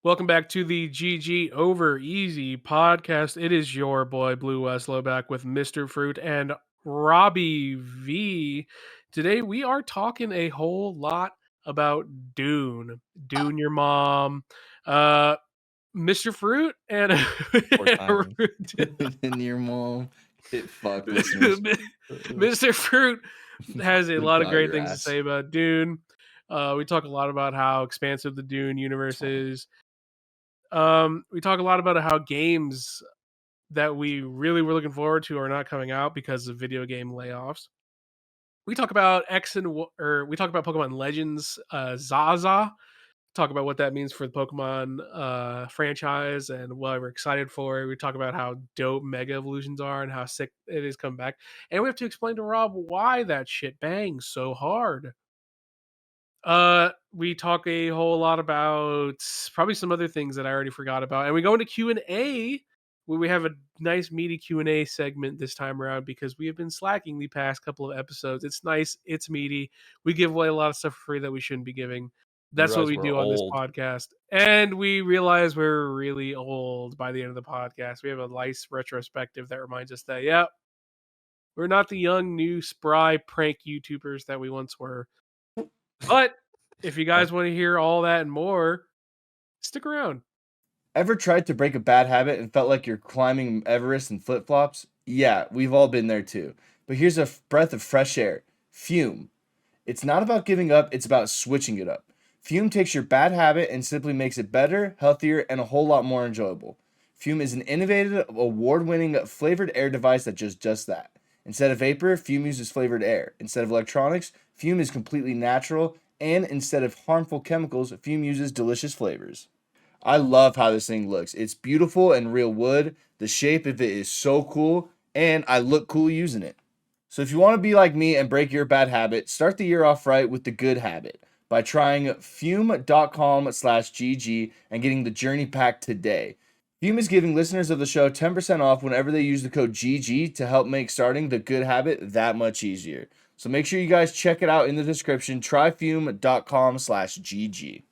Welcome back to the GG Over Easy podcast. It is your boy Blue Westlow back with Mr. Fruit and Robbie V. Today we are talking a whole lot about Dune. Dune your mom. Uh Mr. Fruit and Four times. And your mom. Fuck, listeners. Mr. Fruit has a lot of Got great your things to ass. say about Dune. We talk a lot about how expansive the Dune universe is. We talk a lot about how games that we really were looking forward to are not coming out because of video game layoffs. We talk about we talk about Pokemon Legends Zaza. Talk about what that means for the Pokemon franchise and what we're excited for. We talk about how dope Mega Evolutions are and how sick it is coming back. And we have to explain to Rob why that shit bangs so hard. We talk a whole lot about probably some other things that I already forgot about, and we go into Q&A, where we have a nice meaty Q&A segment this time around because we have been slacking the past couple of episodes. It's nice, it's meaty. We give away a lot of stuff for free that we shouldn't be giving. That's what realize we we're do on this old. podcast, and we realize we're really old by the end of the podcast. We have a nice retrospective that reminds us that, yeah, we're not the young, new, spry prank YouTubers that we once were. But if you guys want to hear all that and more, stick around. Ever tried to break a bad habit and felt like you're climbing Everest in flip flops? Yeah, we've all been there too. But here's a breath of fresh air. Fume. It's not about giving up, it's about switching it up. Fume takes your bad habit and simply makes it better, healthier, and a whole lot more enjoyable. Fume is an innovative, award-winning flavored air device that does just that. Instead of vapor, Fume uses flavored air. Instead of electronics, Fume is completely natural, and instead of harmful chemicals, Fume uses delicious flavors. I love how this thing looks. It's beautiful and real wood. The shape of it is so cool, and I look cool using it. So if you want to be like me and break your bad habit, start the year off right with the good habit by trying fume.com/gg and getting the journey pack today. Fume is giving listeners of the show 10% off whenever they use the code GG to help make starting the good habit that much easier. So make sure you guys check it out in the description. Try fume.com/gg.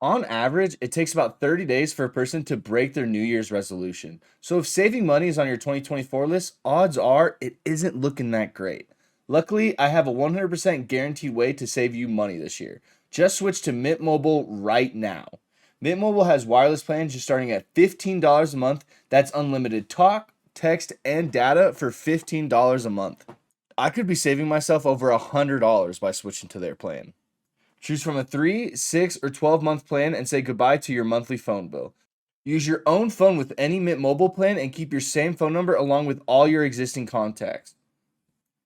On average, it takes about 30 days for a person to break their New Year's resolution. So if saving money is on your 2024 list, odds are it isn't looking that great. Luckily, I have a 100% guaranteed way to save you money this year. Just switch to Mint Mobile right now. Mint Mobile has wireless plans just starting at $15 a month. That's unlimited talk, text, and data for $15 a month. I could be saving myself over $100 by switching to their plan. Choose from a 3, 6, or 12-month plan and say goodbye to your monthly phone bill. Use your own phone with any Mint Mobile plan and keep your same phone number along with all your existing contacts.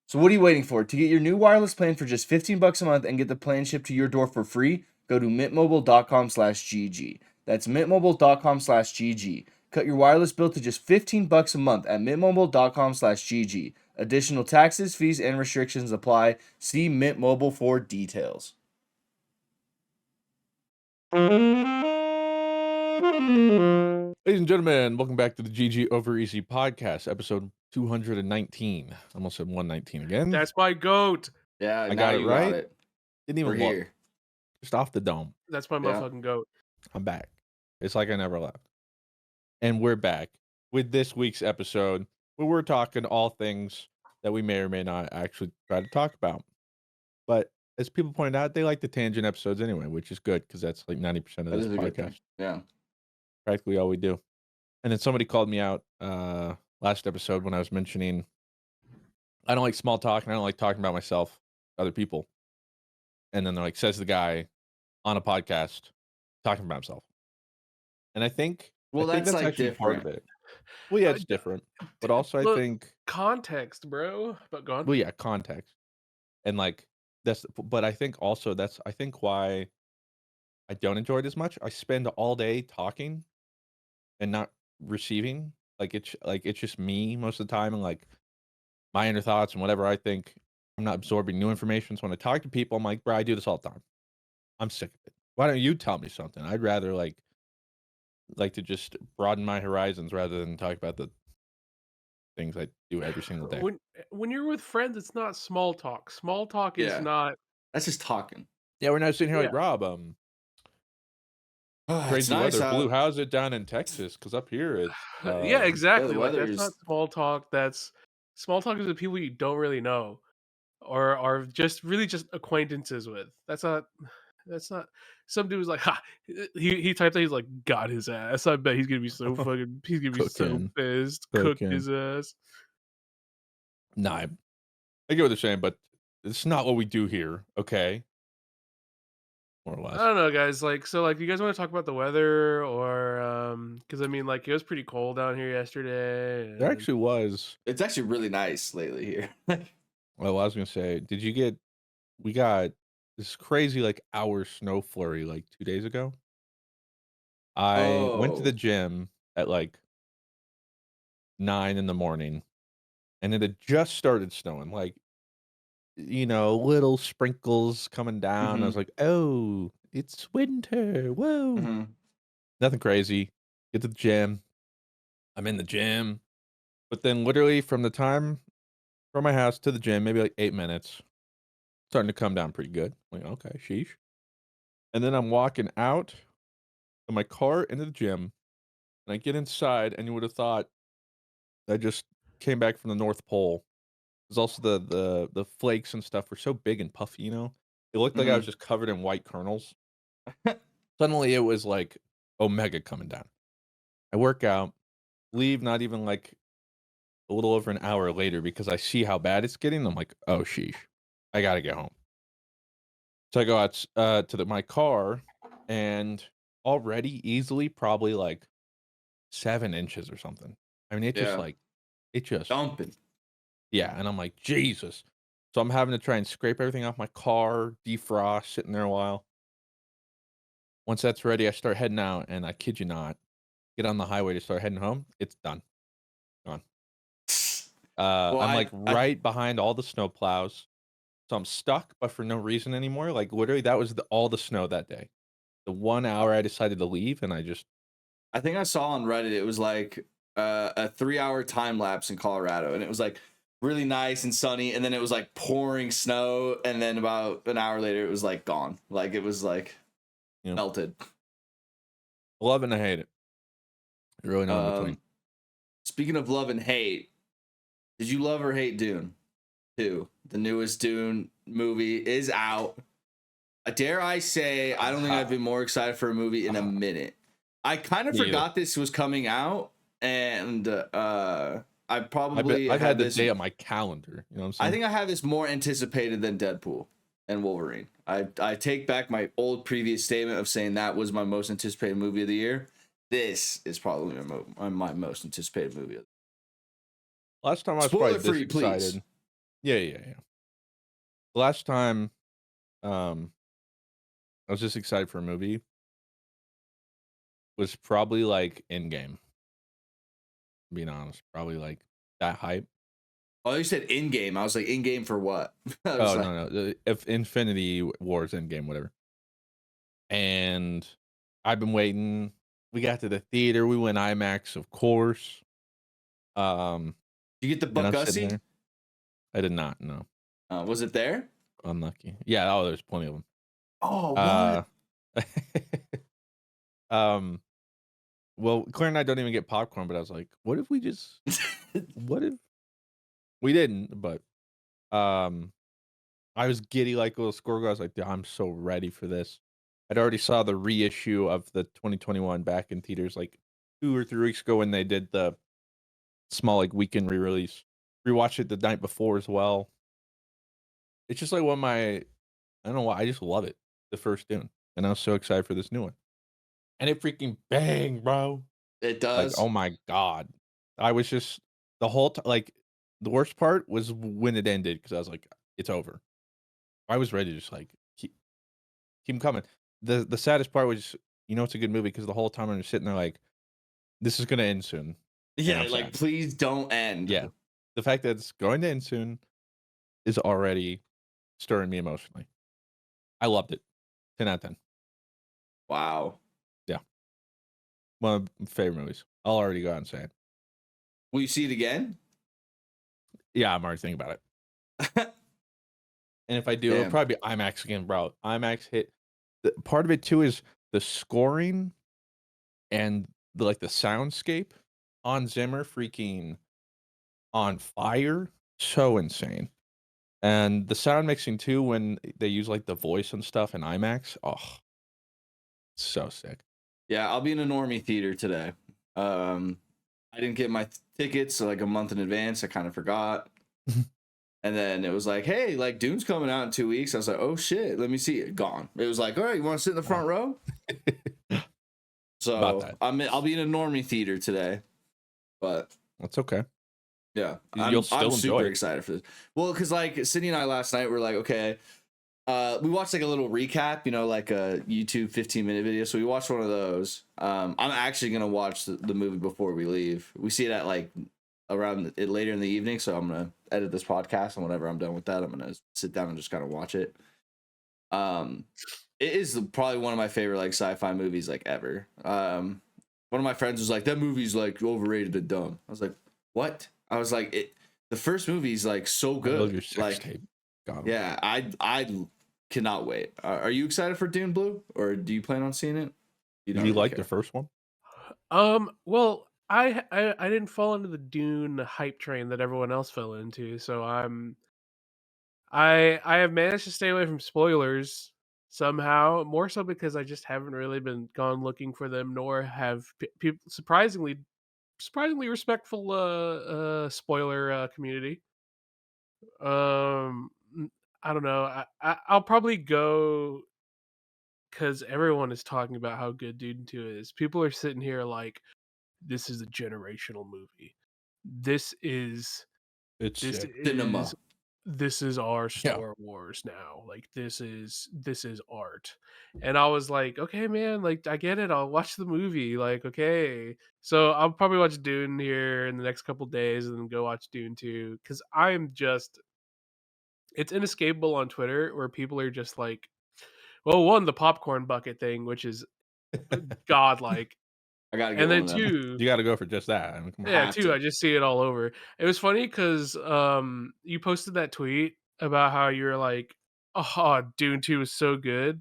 So what are you waiting for? To get your new wireless plan for just $15 a month and get the plan shipped to your door for free, go to mintmobile.com/gg. That's mintmobile.com/gg. Cut your wireless bill to just $15 a month at mintmobile.com/gg. Additional taxes, fees, and restrictions apply. See Mint Mobile for details. Ladies and gentlemen, welcome back to the GG Over Easy podcast, episode 219. Almost said 119 again. That's my goat. Yeah, I now got it you right. got it. Didn't even We're look. here. Just off the dome. That's my Yeah. motherfucking goat. I'm back. It's like I never left. And we're back with this week's episode where we're talking all things that we may or may not actually try to talk about. But as people pointed out, they like the tangent episodes anyway, which is good because that's like 90% of That this is a good thing. podcast. Yeah. Practically all we do. And then somebody called me out last episode when I was mentioning I don't like small talk and I don't like talking about myself to other people. And then they're like, says the guy on a podcast talking about himself. And I think Well, that's that's like actually part of different. it. Well, yeah, it's different. But also I Look, think context, bro. But go on. well, yeah, context. And like but I think also I think why I don't enjoy it as much. I spend all day talking and not receiving. It's just me most of the time and like my inner thoughts and whatever I think. I'm not absorbing new information. So when I talk to people, I'm like, bro, I do this all the time. I'm sick of it. Why don't you tell me something? I'd rather like to just broaden my horizons rather than talk about the things I do every single day. When you're with friends, it's not small talk. Small talk is Yeah. not. That's just talking. Yeah, we're not sitting here Yeah. like Rob. Oh, it's Crazy nice weather. Blue, out. how's it down in Texas? Because up here it's Yeah, Yeah, exactly. the Like weather that's not is. small talk. That's small talk is with people you don't really know or are just really just acquaintances with. That's not some dude was like, ha, he typed that he's like got his ass. I bet he's gonna be so cooking. pissed, cooked Cooking. his ass. Nah, I get what they're saying, but it's not what we do here, okay? More or I less. don't know, guys. Like, so, like, you guys want to talk about the weather, or because I mean, like, it was pretty cold down here yesterday, There and actually was. It's actually really nice lately here. Well, I was gonna say, did you get? We got this crazy like hour snow flurry like 2 days ago. I went to the Oh. gym at like 9 in the morning, and it had just started snowing. Like little sprinkles coming down. I Mm-hmm. was like, oh, it's winter. Whoa, Mm-hmm. nothing crazy. Get to the gym. I'm in the gym, but then literally from the time from my house to the gym, maybe like 8 minutes, starting to come down pretty good. Like, okay, sheesh. And then I'm walking out of my car into the gym, and I get inside, and you would have thought I just came back from the North Pole. There's also the flakes and stuff were so big and puffy, It looked like I was Mm-hmm. just covered in white kernels. Suddenly, it was like Omega coming down. I work out, leave not even like a little over an hour later because I see how bad it's getting. I'm like, oh sheesh, I gotta get home. So I go out to my car, and already easily probably like 7 inches or something. I mean, Yeah. it just Dumping. yeah, and I'm like, Jesus. So I'm having to try and scrape everything off my car, defrost, sitting there a while. Once that's ready, I start heading out, and I kid you not, get on the highway to start heading home. It's done, gone. Well, I'm like I right behind all the snow plows, so I'm stuck, but for no reason anymore. Like literally, that was all the snow that day. The 1 hour I decided to leave, and I just I think I saw on Reddit it was like a 3 hour time lapse in Colorado, and it was like really nice and sunny, and then it was like pouring snow, and then about an hour later it was like gone. Like it was like you know melted. love it and I hate it. Really no in between. Um, Speaking of love and hate, did you love or hate Dune 2? The newest Dune movie is out. Dare I say, I don't think I've been more excited for a movie in a minute. I kind of Me either. forgot this was coming out, and I probably I've had had the this. day on my calendar. You know what I'm I saying? think I have this more anticipated than Deadpool and Wolverine. I take back my old previous statement of saying that was my most anticipated movie of the year. This is probably my most anticipated movie. Last time I was probably Spoiler this free, please. excited. Yeah. The last time um I was just excited for a movie was probably like Endgame, being honest. Probably like that hype. Oh, you said in game. I was like, in game for what? I was Oh like, no, if Infinity Wars Endgame, whatever. And I've been waiting. We got to the theater, we went IMAX, of course. Um you get the and Buck I'm sitting Gussie? there. I did not, no. Was it there? Unlucky. Yeah, oh there's plenty of them. Oh, Uh what? um well, Claire and I don't even get popcorn, but I was like, what if we didn't, but um I was giddy like a little squirrel. I was like, "Dude, I'm so ready for this." I'd already saw the reissue of the 2021 back in theaters like 2 or 3 weeks ago when they did the small like weekend re-release. Rewatched it the night before as well. It's just like one of my I don't know why, I just love it. The first Dune. And I was so excited for this new one. And it freaking bang, bro. It Like, does. oh my god. I was just the whole time like the worst part was when it ended because I was like, it's over. I was ready to just like keep 'em coming. The saddest part was, it's a good movie because the whole time I'm just sitting there like, "This is gonna end soon," and Yeah, I'm like sad. please don't end. Yeah. The fact that it's going to end soon is already stirring me emotionally. I loved it. 10 out of 10. Wow. Yeah. One of my favorite movies. I'll already go out and say it. Will you see it again? Yeah, I'm already thinking about it. And if I do, it'll Damn. probably be IMAX again, bro. IMAX hit part of it too is the scoring and the soundscape, Hans Zimmer freaking on fire, so insane. And the sound mixing too, when they use like the voice and stuff in IMAX, oh, so sick. Yeah, I'll be in a normie theater today. I didn't get my tickets like a month in advance. I kind of forgot. And then it was like, hey, like Dune's coming out in 2 weeks. I was like, oh shit, let me see it. Gone. It was like, all right, you want to sit in the front row? About So that. I'll be in a normie theater today. But That's okay. yeah, You'll still I'm enjoy super it. excited for this. Well, because like Sydney and I last night were like, okay, we watched like a little recap, you know, like a YouTube 15-minute video. So we watched one of those. I'm actually gonna watch the movie before we leave. We see it at like around it later in the evening, so I'm gonna edit this podcast, and whenever I'm done with that, I'm gonna sit down and just kind of watch it. It is probably one of my favorite like sci-fi movies like ever. One of my friends was like, that movie's like overrated and dumb. I was like, what? I was like, the first movie's like so I love good. your sex Like, tape. Got 'em. yeah, I cannot wait. Are you excited for Dune Blue, or do you plan on seeing it? Did don't you really like care. the first one? Well, I didn't fall into the Dune hype train that everyone else fell into, so I have managed to stay away from spoilers somehow, more so because I just haven't really been gone looking for them, nor have people surprisingly respectful spoiler community. I don't know. I'll probably go because everyone is talking about how good Dune 2 is. People are sitting here like, this is a generational movie. This is It's this sick. Cinema. is this is our Yeah. Star Wars now. Like this is art. And I was like, okay, man, like I get it. I'll watch the movie. Like, okay. So I'll probably watch Dune here in the next couple days and then go watch Dune 2. Cause I'm just it's inescapable on Twitter where people are just like, well, one, the popcorn bucket thing, which is godlike. I gotta get And one then of them. two, You got to go for just that. I mean, come on. yeah, Have two, to. I just see it all over. It was funny because you posted that tweet about how you were like, oh, Dune 2 is so good.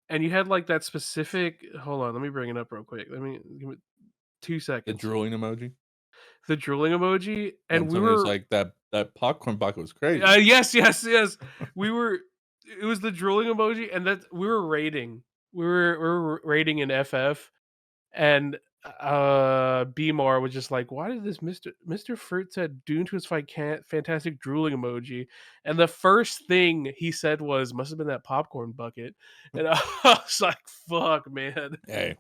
And you had like that specific hold on, let me bring it up real quick. Let me give me 2 The seconds. drooling emoji. The drooling emoji. And When we somebody's were like, that popcorn bucket was crazy. yes. We were it was the drooling emoji and that we were rating. We were rating in FF and Bmore was just like, why did this Mr. Fruit said Dune to his fantastic drooling emoji, and the first thing he said was must have been that popcorn bucket, and I was like, fuck, man. Hey,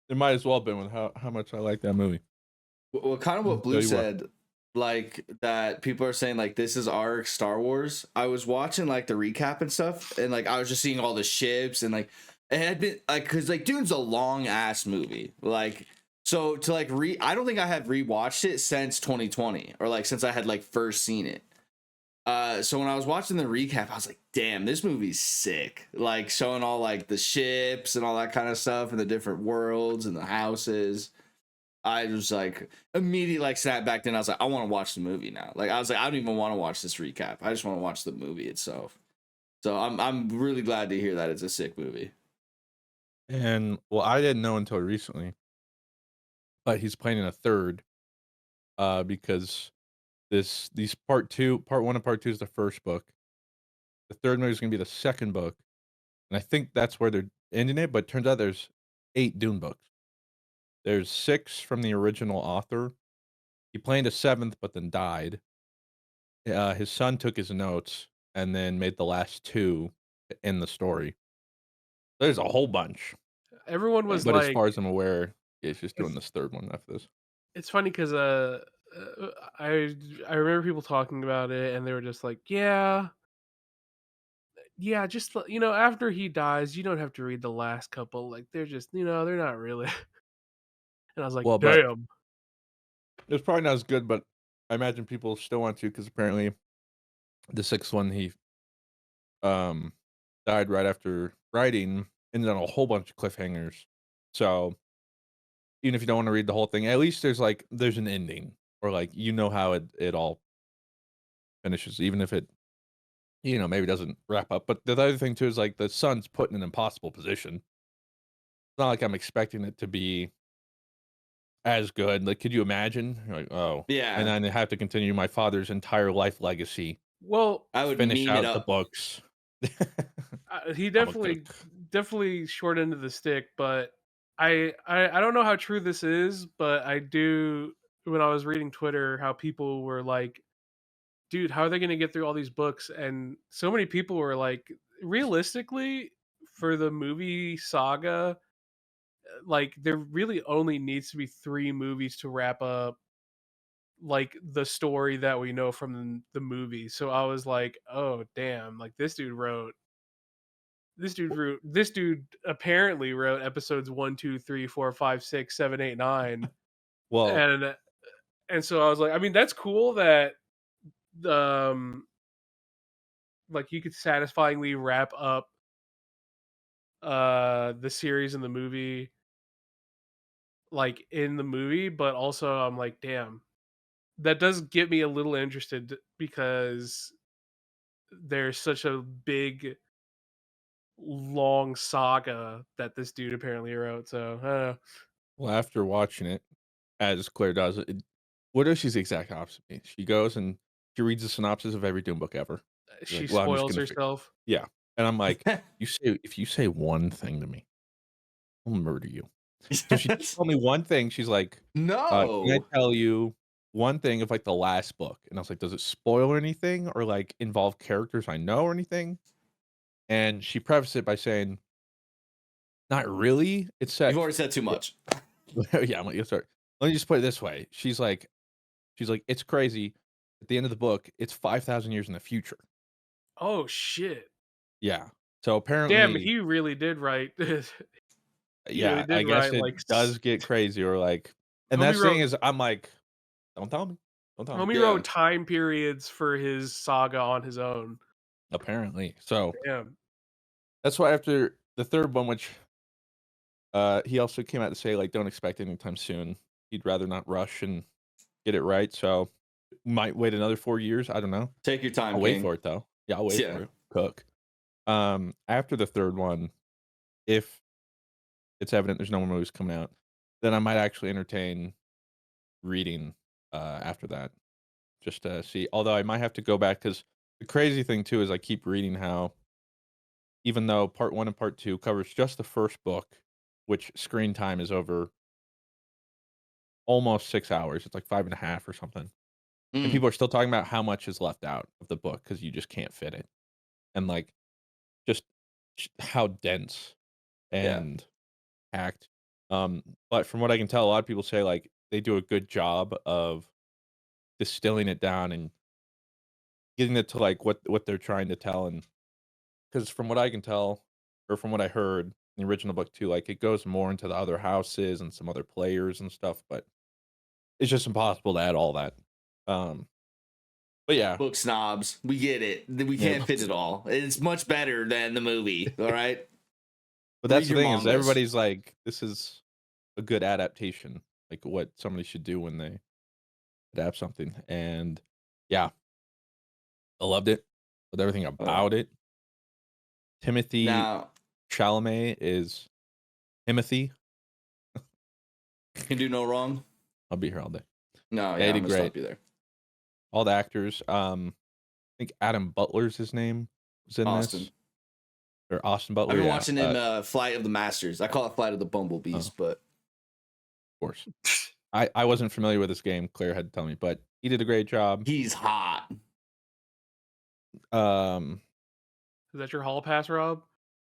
it might as well have been with how much I like that movie. Well, kind of what Blue Tell you what. said, like that people are saying like this is our Star Wars. I was watching like the recap and stuff, and like I was just seeing all the ships and like it had been like because like Dune's a long ass movie, like so to like I don't think I have rewatched it since 2020 or like since I had like first seen it. So when I was watching the recap, I was like, damn, this movie's sick. Like showing all like the ships and all that kind of stuff and the different worlds and the houses. I was like immediately like sat back then. I was like, I want to watch the movie now. Like I was like, I don't even want to watch this recap. I just want to watch the movie itself. So I'm really glad to hear that it's a sick movie. And well, I didn't know until recently, but he's planning a third, because these part one and part two is the first book. The third movie is gonna be the second book, and I think that's where they're ending it. But it turns out there's 8 Dune books. There's 6 from the original author. He planned a 7th, but then died. His son took his notes and then made the last 2 to end the story. There's a whole bunch, Everyone was but as like, far as I'm aware, he's just doing it's, this third one after this. it's funny because I remember people talking about it and they were just like, yeah, just after he dies, you don't have to read the last couple. Like they're just, they're not really. And I was like, Well, but damn. it's probably not as good, but I imagine people still want to because apparently the 6th one he um died right after writing, ended on a whole bunch of cliffhangers. So even if you don't want to read the whole thing, at least there's an ending or like how it all finishes, even if it maybe doesn't wrap up. But the other thing too is like the son's put in an impossible position not like I'm expecting it to be as good. Like, could you imagine? You're like, oh, and Yeah, then I have to continue my father's entire life legacy, Well, I would finish meme it out the up. books. he I'm a cook. definitely short end of the stick, but I don't know how true this is, but I do when I was reading Twitter how people were like, dude, how are they going to get through all these books? And so many people were like, realistically, for the movie saga, like there really only needs to be 3 movies to wrap up like the story that we know from the movie. So I was like, oh damn, like this dude apparently wrote episodes 1, 2, 3, 4, 5, 6, 7, 8, 9. Well, And so I was like, I mean, that's cool that um like you could satisfyingly wrap up the series in the movie like in the movie, but also I'm like, damn, that does get me a little interested because there's such a big long saga that this dude apparently wrote. So I don't know. well, after watching it, as Claire does, what if she's the exact opposite of me? She goes and she reads the synopsis of every Doom book ever. She's She like, well, I'm just spoils gonna figure. herself. Yeah, and I'm like, if you say one thing to me, I'll murder you. So she told me one thing. She's like, "Can I No. tell you one thing of like the last book?" And I was like, "Does it spoil anything or like involve characters I know or anything?" And she prefaced it by saying, "Not really. It's You've set." already said too much. Yeah, I'm like, "Yes, sir." Let me just put it this way. She's like, "It's crazy. At the end of the book, it's 5,000 years in the future." Oh shit. Yeah. So Damn, apparently, he really did write he really yeah, I did guess write it like does get crazy or like, and homie that's the thing wrote is, I'm like, don't tell me, don't tell me. homie Yeah. wrote time periods for his saga on his own. Apparently, so Damn. that's why after the third one, which he also came out to say like, don't expect it anytime soon. He'd rather not rush and get it right. So might wait another 4 years. I don't know. Take your time, I'll wait King. for it though. Yeah, I'll wait Yeah. for it. Cook. After the third one, if it's evident there's no more movies coming out, then I might actually entertain reading after that. Just to see. Although I might have to go back because the crazy thing too is I keep reading how even though part one and part two covers just the first book, which screen time is over almost 6 hours. It's like 5.5 or something. And Mm, people are still talking about how much is left out of the book because you just can't fit it. And like just how dense yeah. and packed. But from what I can tell, a lot of people say like they do a good job of distilling it down and getting it to like what they're trying to tell. And because from what I can tell, or from what I heard in the original book too, like it goes more into the other houses and some other players and stuff, but it's just impossible to add all that. Um, but yeah, Book snobs. We get it. We yeah. can't fit it all. It's much better than the movie. All right. But Read that's the your thing is mangas. everybody's like, this is a good adaptation, like what somebody should do when they adapt something. And yeah, I loved it. With everything about it. Timothy Now Chalamet is Timothy. can do no wrong. I'll be here all day. No, Yeah, yeah, he I'm did gonna great. stop you there. All the actors. I think Adam Butler's his name was in Austin. this. Or Austin I've Butler, been yeah. watching him Flight of the Masters. I call it Flight of the Bumblebees, Of but course. I wasn't familiar with this game. Claire had to tell me, but he did a great job. he's hot. Um, Is that your hall pass, Rob?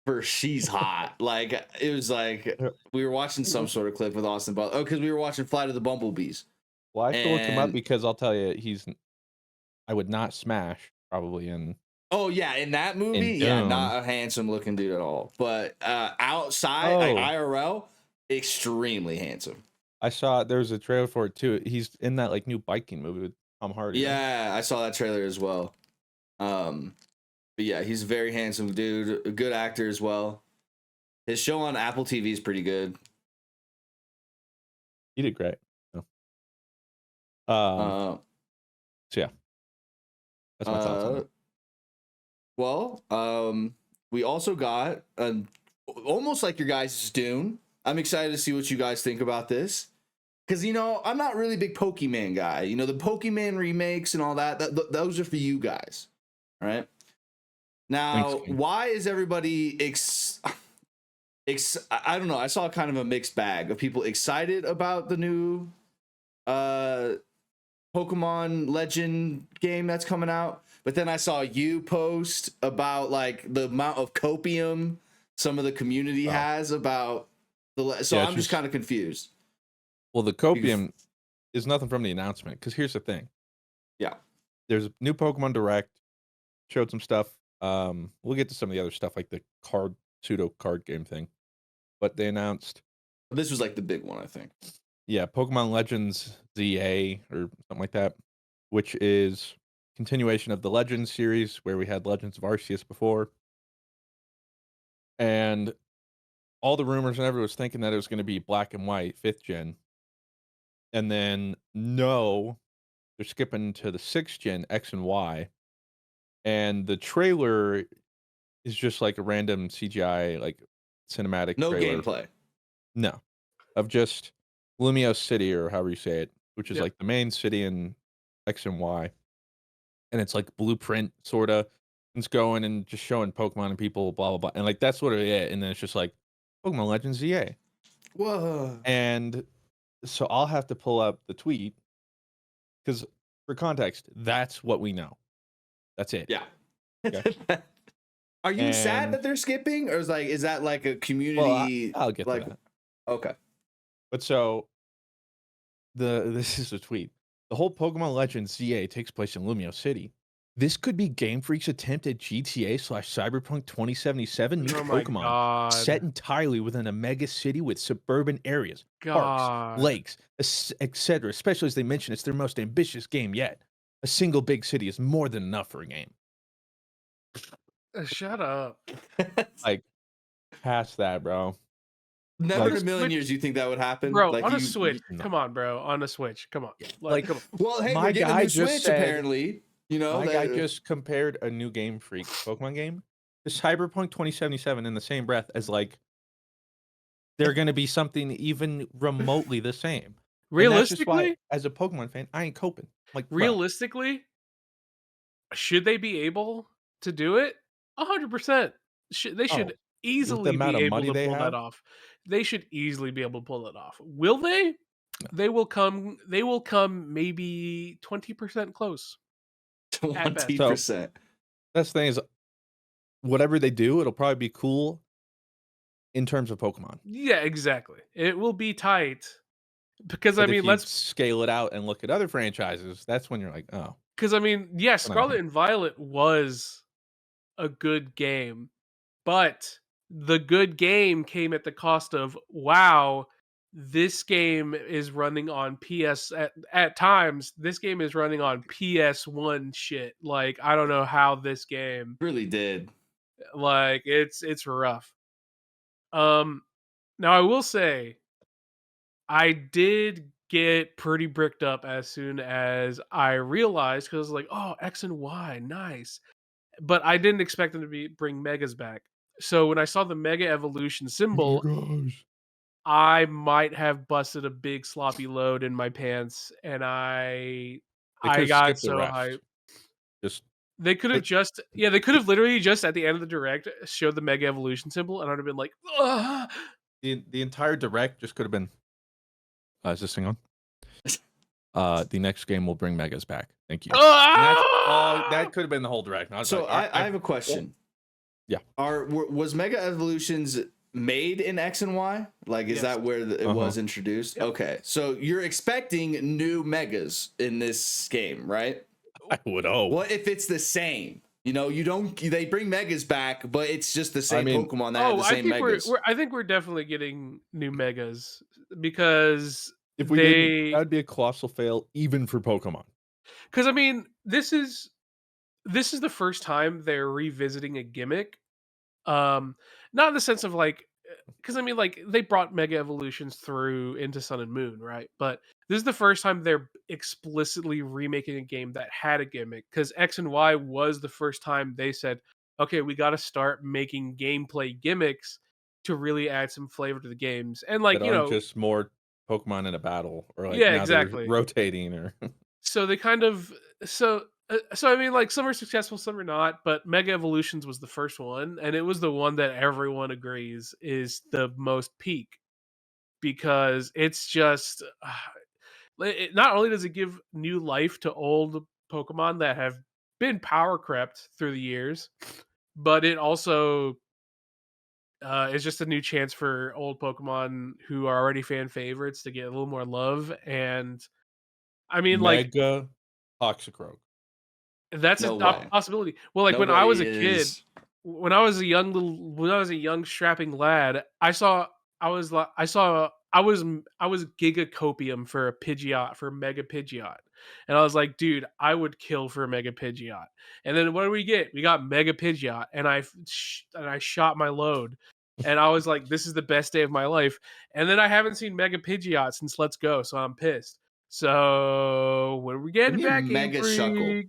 For she's hot. Like it was like we were watching some sort of clip with Austin Butler. Oh, because we were watching Flight of the Bumblebees. well, I have to look him up And because I'll tell you, I would not smash probably oh yeah, in that movie, in yeah, Dune. not a handsome looking dude at all. But outside, like Oh, IRL, extremely handsome. I saw there's a trailer for it too. He's in that like new biking movie with Tom Hardy. Right? Yeah, I saw that trailer as well. But yeah, he's a very handsome dude, a good actor as well. His show on Apple TV is pretty good. He did great. So, um, Uh, so yeah, that's my thoughts on uh, it. well, we also got almost like your guys' Dune. I'm excited to see what you guys think about this. Because, I'm not really a big Pokemon guy. The Pokemon remakes and all that, those are for you guys. Right? Now, King. why is everybody I don't know. I saw kind of a mixed bag of people excited about the new Pokemon Legend game that's coming out. But then I saw you post about like the amount of copium some of the community has about so I'm just kind of confused. Well, the copium is nothing from the announcement, because here's the thing. Yeah. There's a new Pokemon Direct, showed some stuff. We'll get to some of the other stuff, like the pseudo card game thing. But they announced, this was like the big one, I think. Yeah, Pokemon Legends ZA or something like that, which is continuation of the Legends series where we had Legends of Arceus before. And all the rumors and everyone was thinking that it was going to be black and white 5th gen. And then no, they're skipping to the 6th gen X and Y. And the trailer is just like a random CGI like cinematic No trailer. gameplay. No. Of just Lumio City, or however you say it, which is like the main city in X and Y. And it's like blueprint sort of. It's going and just showing Pokemon and people, blah blah blah. And like that's what it is. And then it's just like Pokemon Legends ZA. Whoa. And so I'll have to pull up the tweet, because for context, that's what we know. That's it. Yeah. Okay. Are you sad that they're skipping, or is that like a community? Well, I'll get to that. Okay. But so this is a tweet. The whole Pokemon Legends ZA takes place in Lumio City. This could be Game Freak's attempt at GTA/Cyberpunk 2077 meets Pokemon, set entirely within a mega city with suburban areas, parks, lakes, etc. Especially as they mention it's their most ambitious game yet. A single big city is more than enough for a game. Shut up. Like, past that, bro. Never in a million years you think that would happen, bro. Like on a Switch, come on, bro. On a Switch, come on. Like, come on. Well, hey, my we're getting guy a new just Switch said- apparently. My guy just compared a new Game Freak Pokemon game to Cyberpunk 2077 in the same breath as like they're going to be something even remotely the same. Realistically, as a Pokemon fan, I ain't coping. Like, bro, realistically, should they be able to do it? 100%. They should easily amount be of able money to they pull have? that off. They should easily be able to pull that off. Will they? No. They will come maybe 20% close. 20%. So, that's the thing is, whatever they do, it'll probably be cool in terms of Pokemon. Yeah, exactly. It will be tight. Because but I mean, let's scale it out and look at other franchises. That's when you're like, oh. Because I mean, yeah, Scarlet and Violet was a good game, but the good game came at the cost of, wow, this game is running on at times. This game is running on PS1 shit. Like, I don't know how this game really did. Like, it's rough. Now I will say, I did get pretty bricked up as soon as I realized, because like, oh, X and Y, nice. But I didn't expect them to bring Megas back. So when I saw the Mega Evolution symbol, I might have busted a big sloppy load in my pants, and I got so hyped. They could have they could have literally just at the end of the direct showed the Mega Evolution symbol, and I'd have been like, ugh. The entire direct just could have been. Is this thing on? The next game will bring Megas back. Thank you. That could have been the whole direct. I have a question. Yeah. Was Mega Evolutions made in X and Y? Like, is that where it was introduced? Yep. Okay, so you're expecting new Megas in this game, right? I would hope. What if it's the same? They bring Megas back, but it's just the same Pokemon that have the same Megas. I think we're definitely getting new Megas, because if we didn't, that would be a colossal fail even for Pokemon. Because I mean, this is the first time they're revisiting a gimmick. Not in the sense of like, because I mean, like, they brought Mega Evolutions through into Sun and Moon, right? But this is the first time they're explicitly remaking a game that had a gimmick. Because X and Y was the first time they said, okay, we got to start making gameplay gimmicks to really add some flavor to the games. And that like, aren't just more Pokemon in a battle, or like yeah, now they're exactly. rotating, or So they kind of so I mean, like some are successful, some are not. But Mega Evolutions was the first one, and it was the one that everyone agrees is the most peak because it's just not only does it give new life to old Pokemon that have been power crept through the years, but it also is just a new chance for old Pokemon who are already fan favorites to get a little more love. And I mean, like Mega Toxicroak. that's a No way. possibility. Well, like when I was Nobody a kid, is. when I was a young strapping lad, I was Giga Copium for a Pidgeot for Mega Pidgeot, and I was like, dude, I would kill for a Mega Pidgeot. And then what do we get? We got Mega Pidgeot, and I shot my load, and I was like, this is the best day of my life. And then I haven't seen Mega Pidgeot since Let's Go, so I'm pissed. So when we We get need back, Game Mega Shuckle. Freak.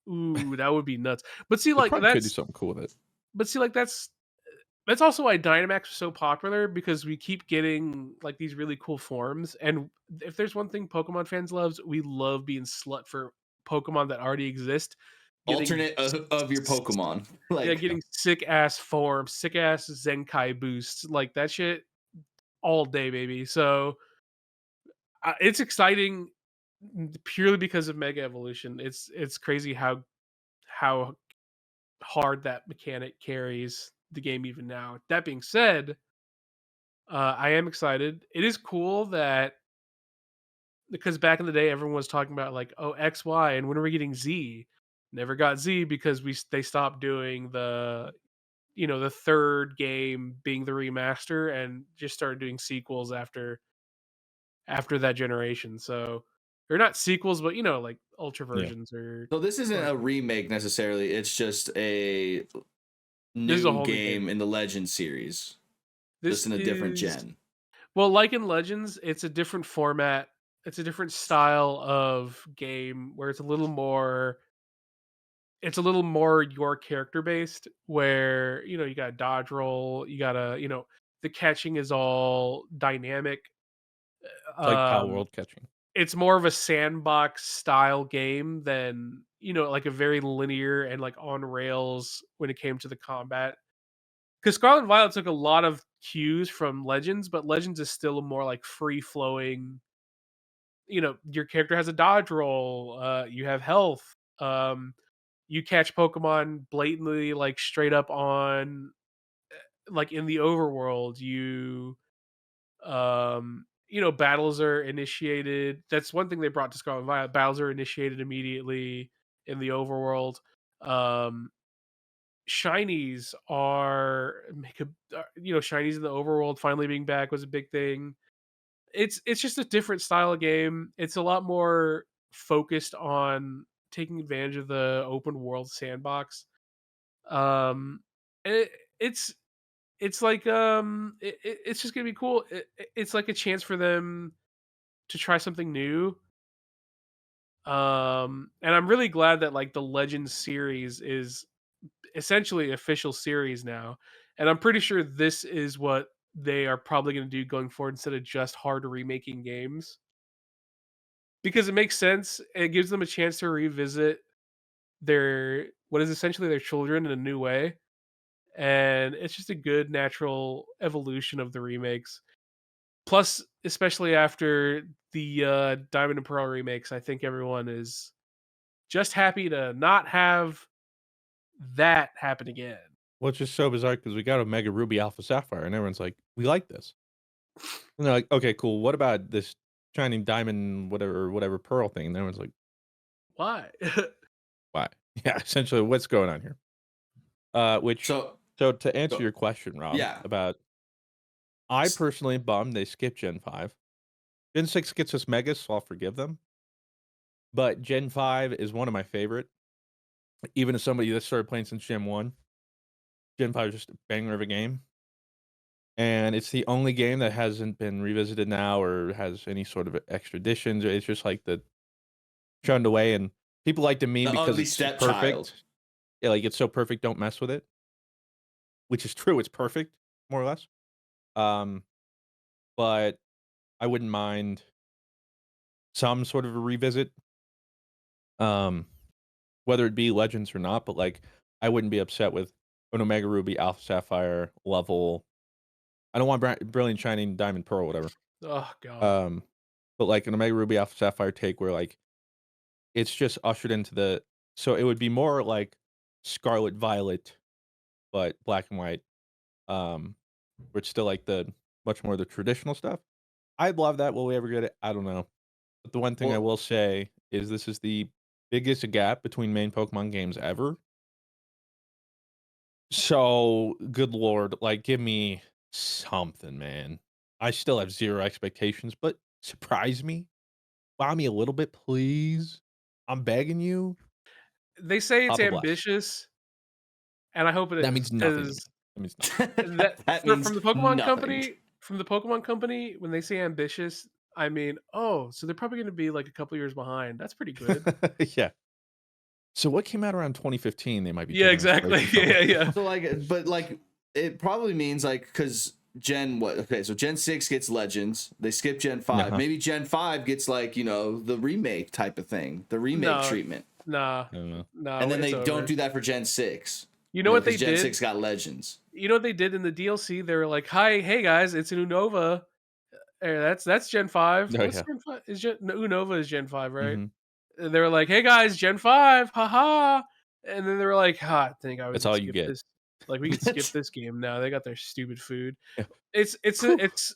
Ooh, that would be nuts. But see, They like probably could do something cool with it. that's also why Dynamax was so popular because we keep getting like these really cool forms. And if there's one thing Pokemon fans loves, we love being slut for Pokemon that already exist. Getting Alternate of your Pokemon. Like getting sick ass forms, sick ass Zenkai boosts, like that shit all day, baby. So it's exciting purely because of Mega Evolution. It's crazy how hard that mechanic carries the game even now. That being said, I am excited. It is cool that because back in the day, everyone was talking about like, oh, X, Y, and when are we getting Z? Never got Z because they stopped doing the third game being the remaster and just started doing sequels after that generation. So they're not sequels, but like ultra Yeah. versions or so this isn't a remake necessarily. It's just a this is a new whole new game. game in the Legend series. This Just in a different is gen. Well, like in Legends, it's a different format. It's a different style of game where it's a little more your character based where you got to dodge roll, you got to the catching is all dynamic. It's like Pal Um World catching. it's more of a sandbox style game than like a very linear and like on rails when it came to the combat. Because Scarlet and Violet took a lot of cues from Legends, but Legends is still a more like free flowing. Your character has a dodge roll. You have health. You catch Pokemon blatantly, like straight up on, like in the overworld. Battles are initiated. That's one thing they brought to Scarlet and Violet. Battles are initiated immediately in the overworld. Um, shinies shinies in the overworld finally being back was a big thing. It's just a different style of game. It's a lot more focused on taking advantage of the open world sandbox. um it, it's it's just gonna be cool. It's like a chance for them to try something new. And I'm really glad that like the Legends series is essentially official series now, and I'm pretty sure this is what they are probably going to do going forward instead of just hard remaking games because it makes sense. It gives them a chance to revisit their what is essentially their children in a new way, and it's just a good natural evolution of the remakes. Plus, especially after the Diamond and Pearl remakes, I think everyone is just happy to not have that happen again. Well, it's just so bizarre because we got a Mega Ruby Alpha Sapphire, and everyone's like, "We like this." And they're like, "Okay, cool. What about this shining diamond, whatever pearl thing?" And everyone's like, Why? "Why?" Yeah, essentially, what's going on here? Which So so to answer go- your question, Rob, yeah. about I personally bummed they skipped Gen 5. Gen 6 gets us Megas, so I'll forgive them. But Gen 5 is one of my favorite. Even as somebody that started playing since Gen 1, Gen 5 is just a banger of a game. And it's the only game that hasn't been revisited now or has any sort of extra additions. It's just like the shunned away, and people like to meme The because ugly it's stepchild. perfect. Yeah, like it's so perfect, don't mess with it. Which is true, it's perfect. more or less. Um, but I wouldn't mind some sort of a revisit, um, whether it be Legends or not, but, like, I wouldn't be upset with an Omega Ruby, Alpha Sapphire level. I don't want Brilliant Shining Diamond Pearl, whatever. Oh god. Um, but, like, an Omega Ruby, Alpha Sapphire take where, like, it's just ushered into the so it would be more like Scarlet Violet, but black and white, um, which still, like, the much more the traditional stuff. I'd love that. Will we ever get it? I don't know. But the one thing I Well, will say is this is the biggest gap between main Pokemon games ever. So, good lord, like, give me something, man. I still have 0 expectations, but surprise me. Wow me a little bit, please. I'm begging you. They say it's Papa bless. ambitious, and I hope it That is means nothing to me. because That means nothing. that that from means the Pokemon nothing. company when they say ambitious, I mean, oh, so they're probably gonna be like a couple years behind. That's pretty good. Yeah. So what came out around 2015 they might be Yeah, taking exactly. inspiration from? Yeah, yeah. So like, but like, it probably means like because Gen what? Okay, so Gen 6 gets Legends. They skip Gen 5. Uh-huh. Maybe Gen 5 gets like the remake type of thing, the remake No, treatment, nah, I don't know. and no, then it's they don't over. do that for Gen 6. You know what Because they Gen did? 6 got Legends. You know what they did in the DLC? They were like, "Hi, hey guys, it's an Unova." That's Gen 5. Oh, What's yeah. Gen 5? Is Gen no, Unova is Gen 5, right? Mhm. And they were like, "Hey guys, Gen 5, haha." And then they were like, "Ha, I think we That's could all you skip get. this. Like we could skip this game now. They got their stupid food." Yeah. It's it's Whew. a, it's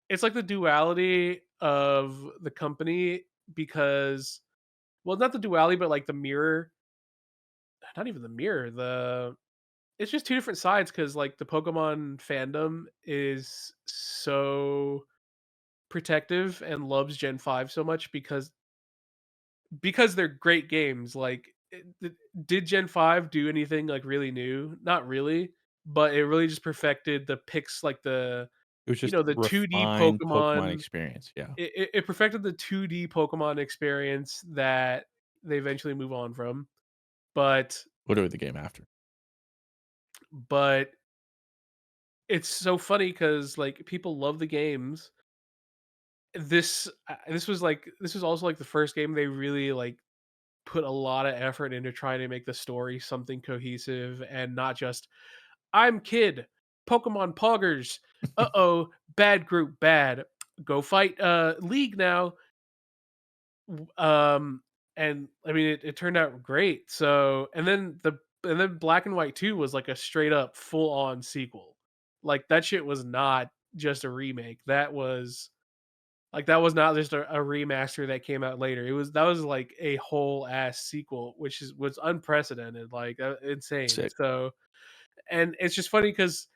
it's like the duality of the company because well, not the duality, but like the mirror, not even the mirror, the it's just two different sides because like the Pokemon fandom is so protective and loves Gen 5 so much because they're great games. Like, did Gen 5 do anything like really new? Not really, but it really just perfected the picks, like It was just the 2D refined Pokemon Pokemon. experience, yeah. It perfected the 2D Pokemon experience that they eventually move on from. But Literally the game after. but it's so funny because like people love the games. This was also like the first game they really like put a lot of effort into trying to make the story something cohesive and not just I'm kid, Pokemon Poggers. Uh-oh, bad group, bad. Go fight League now. Um and I mean it turned out great. So and then Black and White 2 was like a straight up full on sequel. Like that shit was not just a remake. That was not just a remaster that came out later. That was like a whole ass sequel, which was unprecedented, like insane. Sick. So, and it's just funny because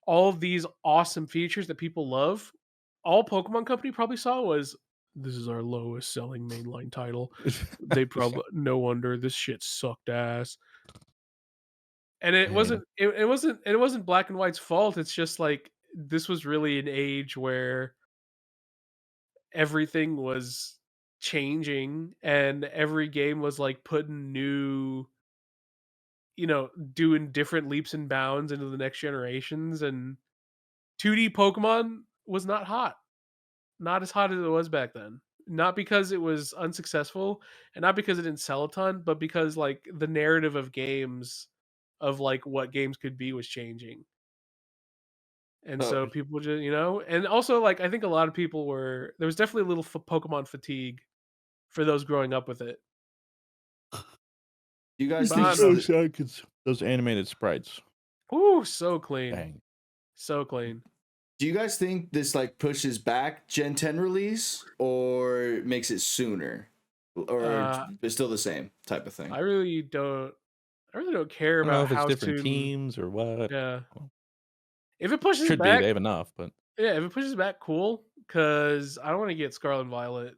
all of these awesome features that people love, all Pokemon Company probably saw was this is our lowest selling mainline title. They Yeah. probably no wonder this shit sucked ass. And Dang. it wasn't Black and White's fault. It's just like this was really an age where everything was changing and every game was like putting new doing different leaps and bounds into the next generations and 2D Pokemon was not hot. Not as hot as it was back then. Not because it was unsuccessful and not because it didn't sell a ton, but because like the narrative of games of like what games could be was changing. And So so people just, and also like I think a lot of people there was definitely a little Pokemon fatigue for those growing up with it. do you guys But I think don't know. Those animated sprites. Ooh, so clean. Dang. So clean. do you guys think this like pushes back Gen 10 release or makes it sooner? Or Uh, it's still the same type of I thing? really don't I really don't care I don't know about if it's how different soon. teams or what. Yeah. Well, If it pushes should be, back, they have enough, but yeah, if it pushes back, cool. Cause I don't want to get Scarlet and Violet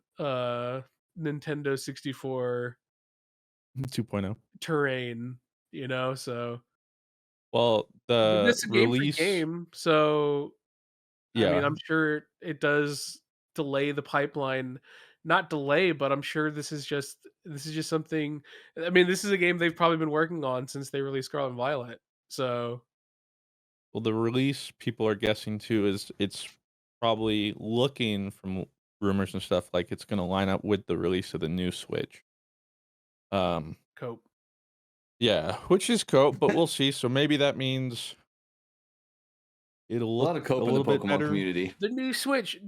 Nintendo 64 2.0. terrain, so Well, but the this is a game free release game, so I mean, yeah, I'm sure it does delay the pipeline. Not delay, but I'm sure this is just something. I mean, this is a game they've probably been working on since they released Scarlet and Violet. So Well, the release people are guessing too is it's probably looking from rumors and stuff like it's gonna line up with the release of the new Switch. Um, Cope. yeah, which is cool, but we'll see. So maybe that means it'll A lot of look a cope in the little bit Pokemon better. community. The new Switch.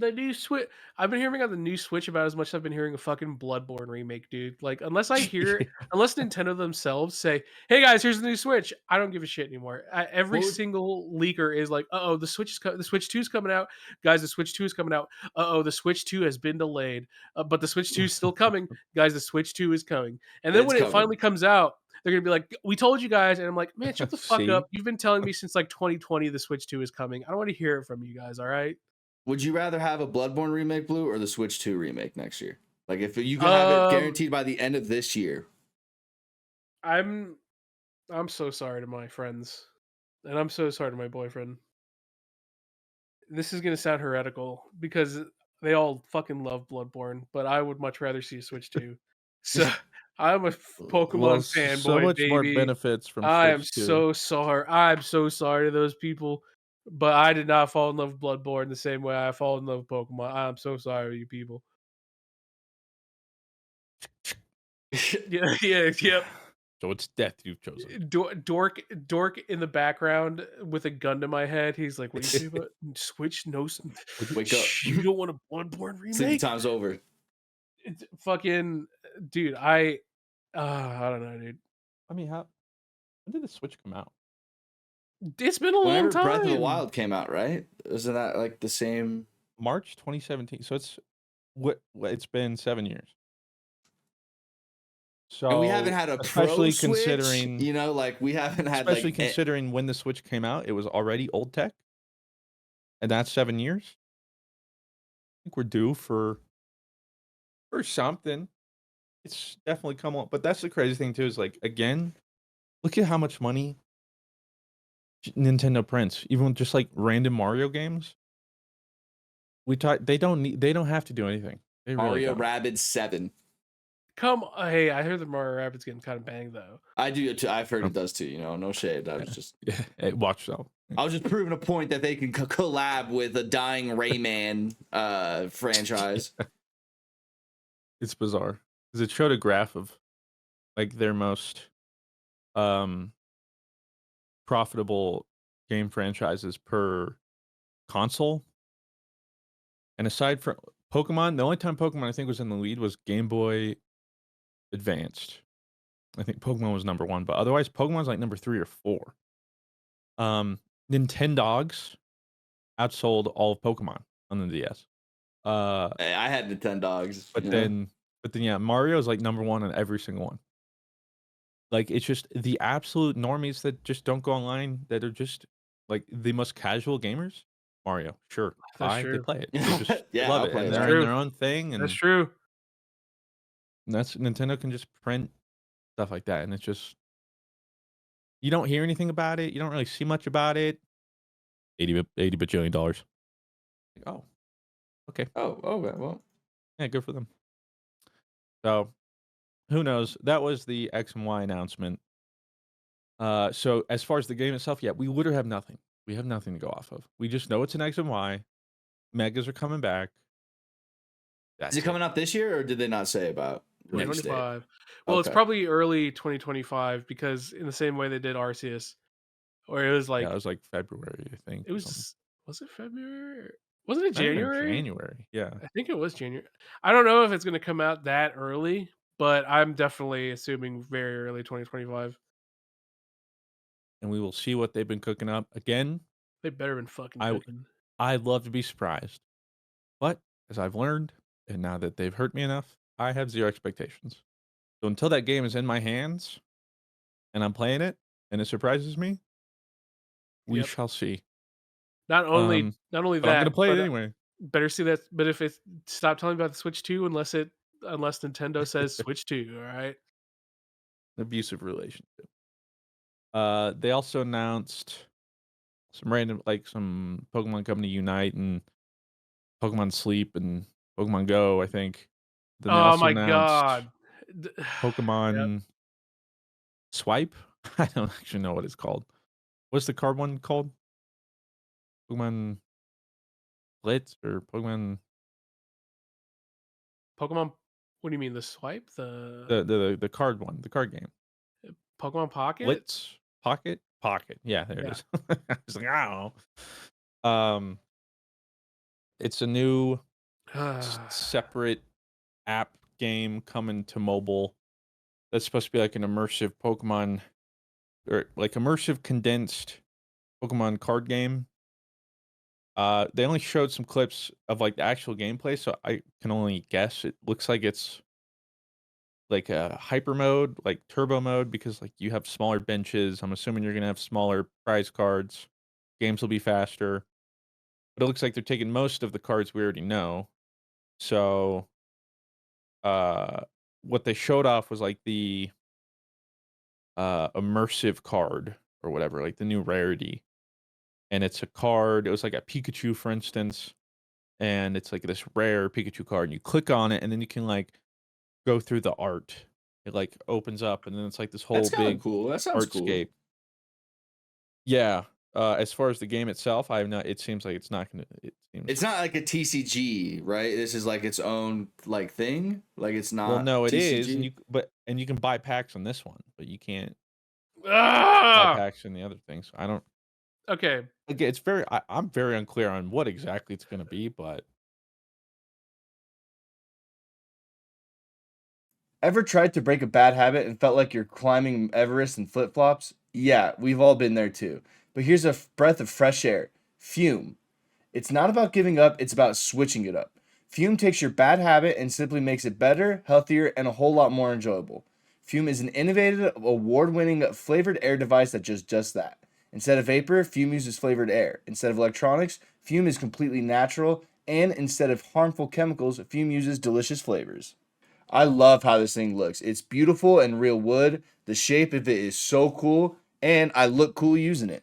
I've been hearing about the new Switch about as much as I've been hearing a fucking Bloodborne remake, dude. Like, unless Nintendo themselves say, "Hey guys, here's the new Switch," I don't give a shit anymore. Every What would- single leaker is like, "Uh oh, the Switch 2 is coming out, guys. The Switch 2 is coming out. Uh oh, the Switch 2 has been delayed, but the Switch 2 is still coming, guys. The Switch 2 is coming." And then It's when it coming. finally comes out, they're gonna be like, "We told you guys," and I'm like, "Man, shut the fuck See? up! You've been telling me since like 2020 the Switch 2 is coming. I don't want to hear it from you guys. All right." Would you rather have a Bloodborne remake, Blue, or the Switch 2 remake next year? Like, if you could have it guaranteed by the end of this year. I'm so sorry to my friends, and I'm so sorry to my boyfriend. This is gonna sound heretical because they all fucking love Bloodborne, but I would much rather see Switch 2. So I'm a Well, Pokemon so fanboy, much more baby. benefits from I am Switch 2. so sorry. I'm so sorry to those people, but I did not fall in love with Bloodborne the same way I fall in love with Pokemon. I'm so sorry, you people. Yeah, yeah, yep. So it's death you've chosen. Dork in the background with a gun to my head. He's like, "What do you say about Switch? No, Wake up. you don't want a Bloodborne Sleepy remake? time's over. It's fucking dude. I don't know, dude. I mean, how when did the Switch come out? It's been a long Whenever Breath of the time. Wild came out, right? Isn't that like the same? March 2017. So it's been 7 years. So And we haven't had a pro especially Switch. considering You know, like we haven't had especially like considering when the Switch came out, it was already old tech. And that's 7 years. I think we're due for something. It's definitely come on. But that's the crazy thing too, is like again, look at how much money Nintendo prints, even with just like random Mario games. They don't have to do anything. They really Mario don't. Rabbids 7. Hey, I heard the Mario Rapids getting kind of banged though. I do it too. I've heard it does too. You know, no shade. I was just Hey, watch though. I was just proving a point that they can collab with a dying Rayman franchise. It's bizarre because it showed a graph of like their most profitable game franchises per console. And aside from Pokemon, the only time Pokemon I think was in the lead was Game Boy Advanced. I think Pokemon was number 1, but otherwise Pokemon's like number 3 or 4. Nintendogs outsold all of Pokemon on the DS. Hey, I had Nintendogs. But then yeah, Mario's like number 1 on every single one. Like it's just the absolute normies that just don't go online, that are just like the most casual gamers. Mario, sure. That's They true. play it. They just Yeah, love I'll it. play And that. they're in their own thing, and That's true. that's Nintendo can just print stuff like that, and it's just you don't hear anything about it. You don't really see much about it. 80 bajillion dollars. Like, oh, okay. Oh, well. Yeah, good for them. So, who knows? That was the X and Y announcement. So as far as the game itself, yeah, we literally have nothing. We have nothing to go off of. We just know it's an X and Y. Megas are coming back. That's Is it coming out this year, or did they not say about release date? 2025. Well, it's Okay. probably early 2025 because in the same way they did Arceus, or it was like Yeah, it was like February, I think. it or something. was it February? Wasn't it Might have been January? January. Yeah. I think it was January. I don't know if it's going to come out that early, but I'm definitely assuming very early 2025. And we will see what they've been cooking up. Again, They better been fucking I- cooking. I'd love to be surprised. But as I've learned, and now that they've hurt me enough, I have zero expectations. So until that game is in my hands and I'm playing it and it surprises me, we Yep. shall see. Not only But I'm that, gonna play it but, anyway. better see that. But if it's stop telling me about the Switch 2 unless Nintendo says Switch 2. All right. Abusive relationship. They also announced some random, like some Pokemon coming to Unite and Pokemon Sleep and Pokemon Go, I think. Then they Oh also my announced god. Pokemon Swipe. I don't actually know what it's called. What's the card one called? Pokemon Blitz or Pokemon Pokemon. What do you mean the swipe? The the card one, the card game. Pokemon Pocket? Blitz Pocket? Pocket. Yeah, there it Yeah. is. I was like, I don't know. It's a new separate app game coming to mobile that's supposed to be like an immersive Pokemon or like immersive condensed Pokemon card game. They only showed some clips of like the actual gameplay, so I can only guess. It looks like it's like a hyper mode, like turbo mode, because like you have smaller benches. I'm assuming you're gonna have smaller prize cards. Games will be faster. But it looks like they're taking most of the cards we already know. So uh what they showed off was like the immersive card or whatever, like the new rarity. And it's a card, it was like a Pikachu, for instance, and it's like this rare Pikachu card. And you click on it and then you can like go through the art. It like opens up and then it's like this whole That's kind of big cool. That sounds cool. artscape. Yeah. As far as the game itself, I have not. It seems like it's not gonna. It seems. It's not like a TCG, right? This is like its own like thing. Like it's not. Well, no, it is, and TCG. you can buy packs on this one, but you can't buy Ah! packs in the other things. I don't. Okay. Again, it's very. I'm very unclear on what exactly it's gonna be, but Ever tried to break a bad habit and felt like you're climbing Everest in flip flops? Yeah, we've all been there too. But here's a breath of fresh air. Fume. It's not about giving up, it's about switching it up. Fume takes your bad habit and simply makes it better, healthier, and a whole lot more enjoyable. Fume is an innovative, award winning flavored air device that does just that. Instead of vapor, Fume uses flavored air. Instead of electronics, Fume is completely natural. And instead of harmful chemicals, Fume uses delicious flavors. I love how this thing looks. It's beautiful and real wood. The shape of it is so cool, and I look cool using it.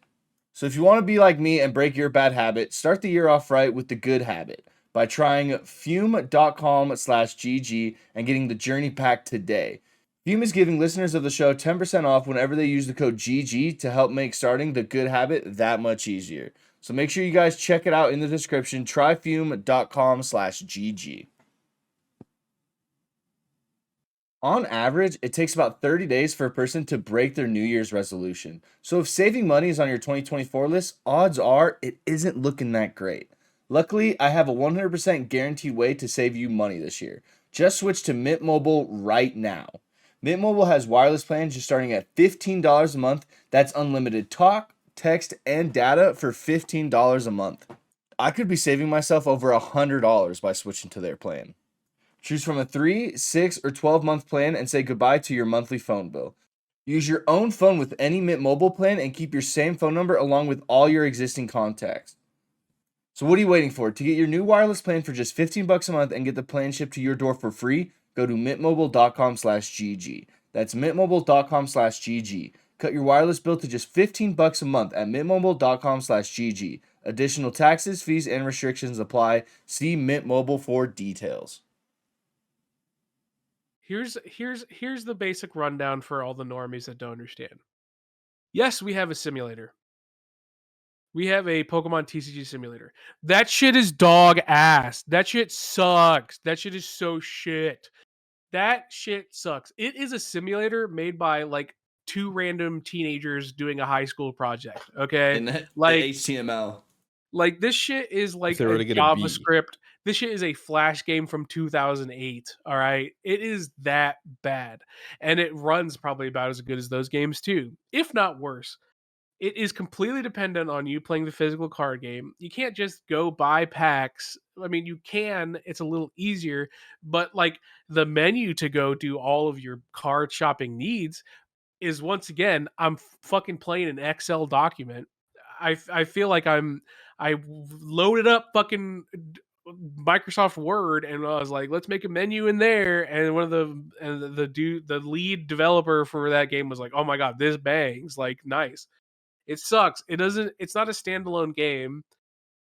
So if you want to be like me and break your bad habit, start the year off right with the good habit by trying fume.com/GG and getting the journey pack today. Fume is giving listeners of the show 10% off whenever they use the code GG to help make starting the good habit that much easier. So make sure you guys check it out in the description. Try fume.com/GG. On average, it takes about 30 days for a person to break their New Year's resolution. So if saving money is on your 2024 list, odds are it isn't looking that great. Luckily, I have a 100% guaranteed way to save you money this year. Just switch to Mint Mobile right now. Mint Mobile has wireless plans just starting at $15 a month. That's unlimited talk, text, and data for $15 a month. I could be saving myself over $100 by switching to their plan. Choose from a 3, 6, or 12-month plan and say goodbye to your monthly phone bill. Use your own phone with any Mint Mobile plan and keep your same phone number along with all your existing contacts. So what are you waiting for? To get your new wireless plan for just $15 a month and get the plan shipped to your door for free, go to mintmobile.com/GG. That's mintmobile.com/GG. Cut your wireless bill to just $15 a month at mintmobile.com/GG. Additional taxes, fees, and restrictions apply. See Mint Mobile for details. Here's the basic rundown for all the normies that don't understand. Yes, we have a simulator. We have a Pokemon TCG simulator. That shit is dog ass. That shit sucks. That shit is so shit. That shit sucks. It is a simulator made by like two random teenagers doing a high school project. Okay. In the Like HTML. this shit is if like they were a to get a B, JavaScript. This shit is a Flash game from 2008. All right. It is that bad. And it runs probably about as good as those games too, if not worse. It is completely dependent on you playing the physical card game. You can't just go buy packs. I mean, you can, it's a little easier, but like the menu to go do all of your card shopping needs is once again, I'm fucking playing an Excel document. I feel like I loaded up fucking Microsoft Word and I was like, let's make a menu in there. And one of the lead developer for that game was like, oh my god, this bangs, like nice. It sucks. It's not a standalone game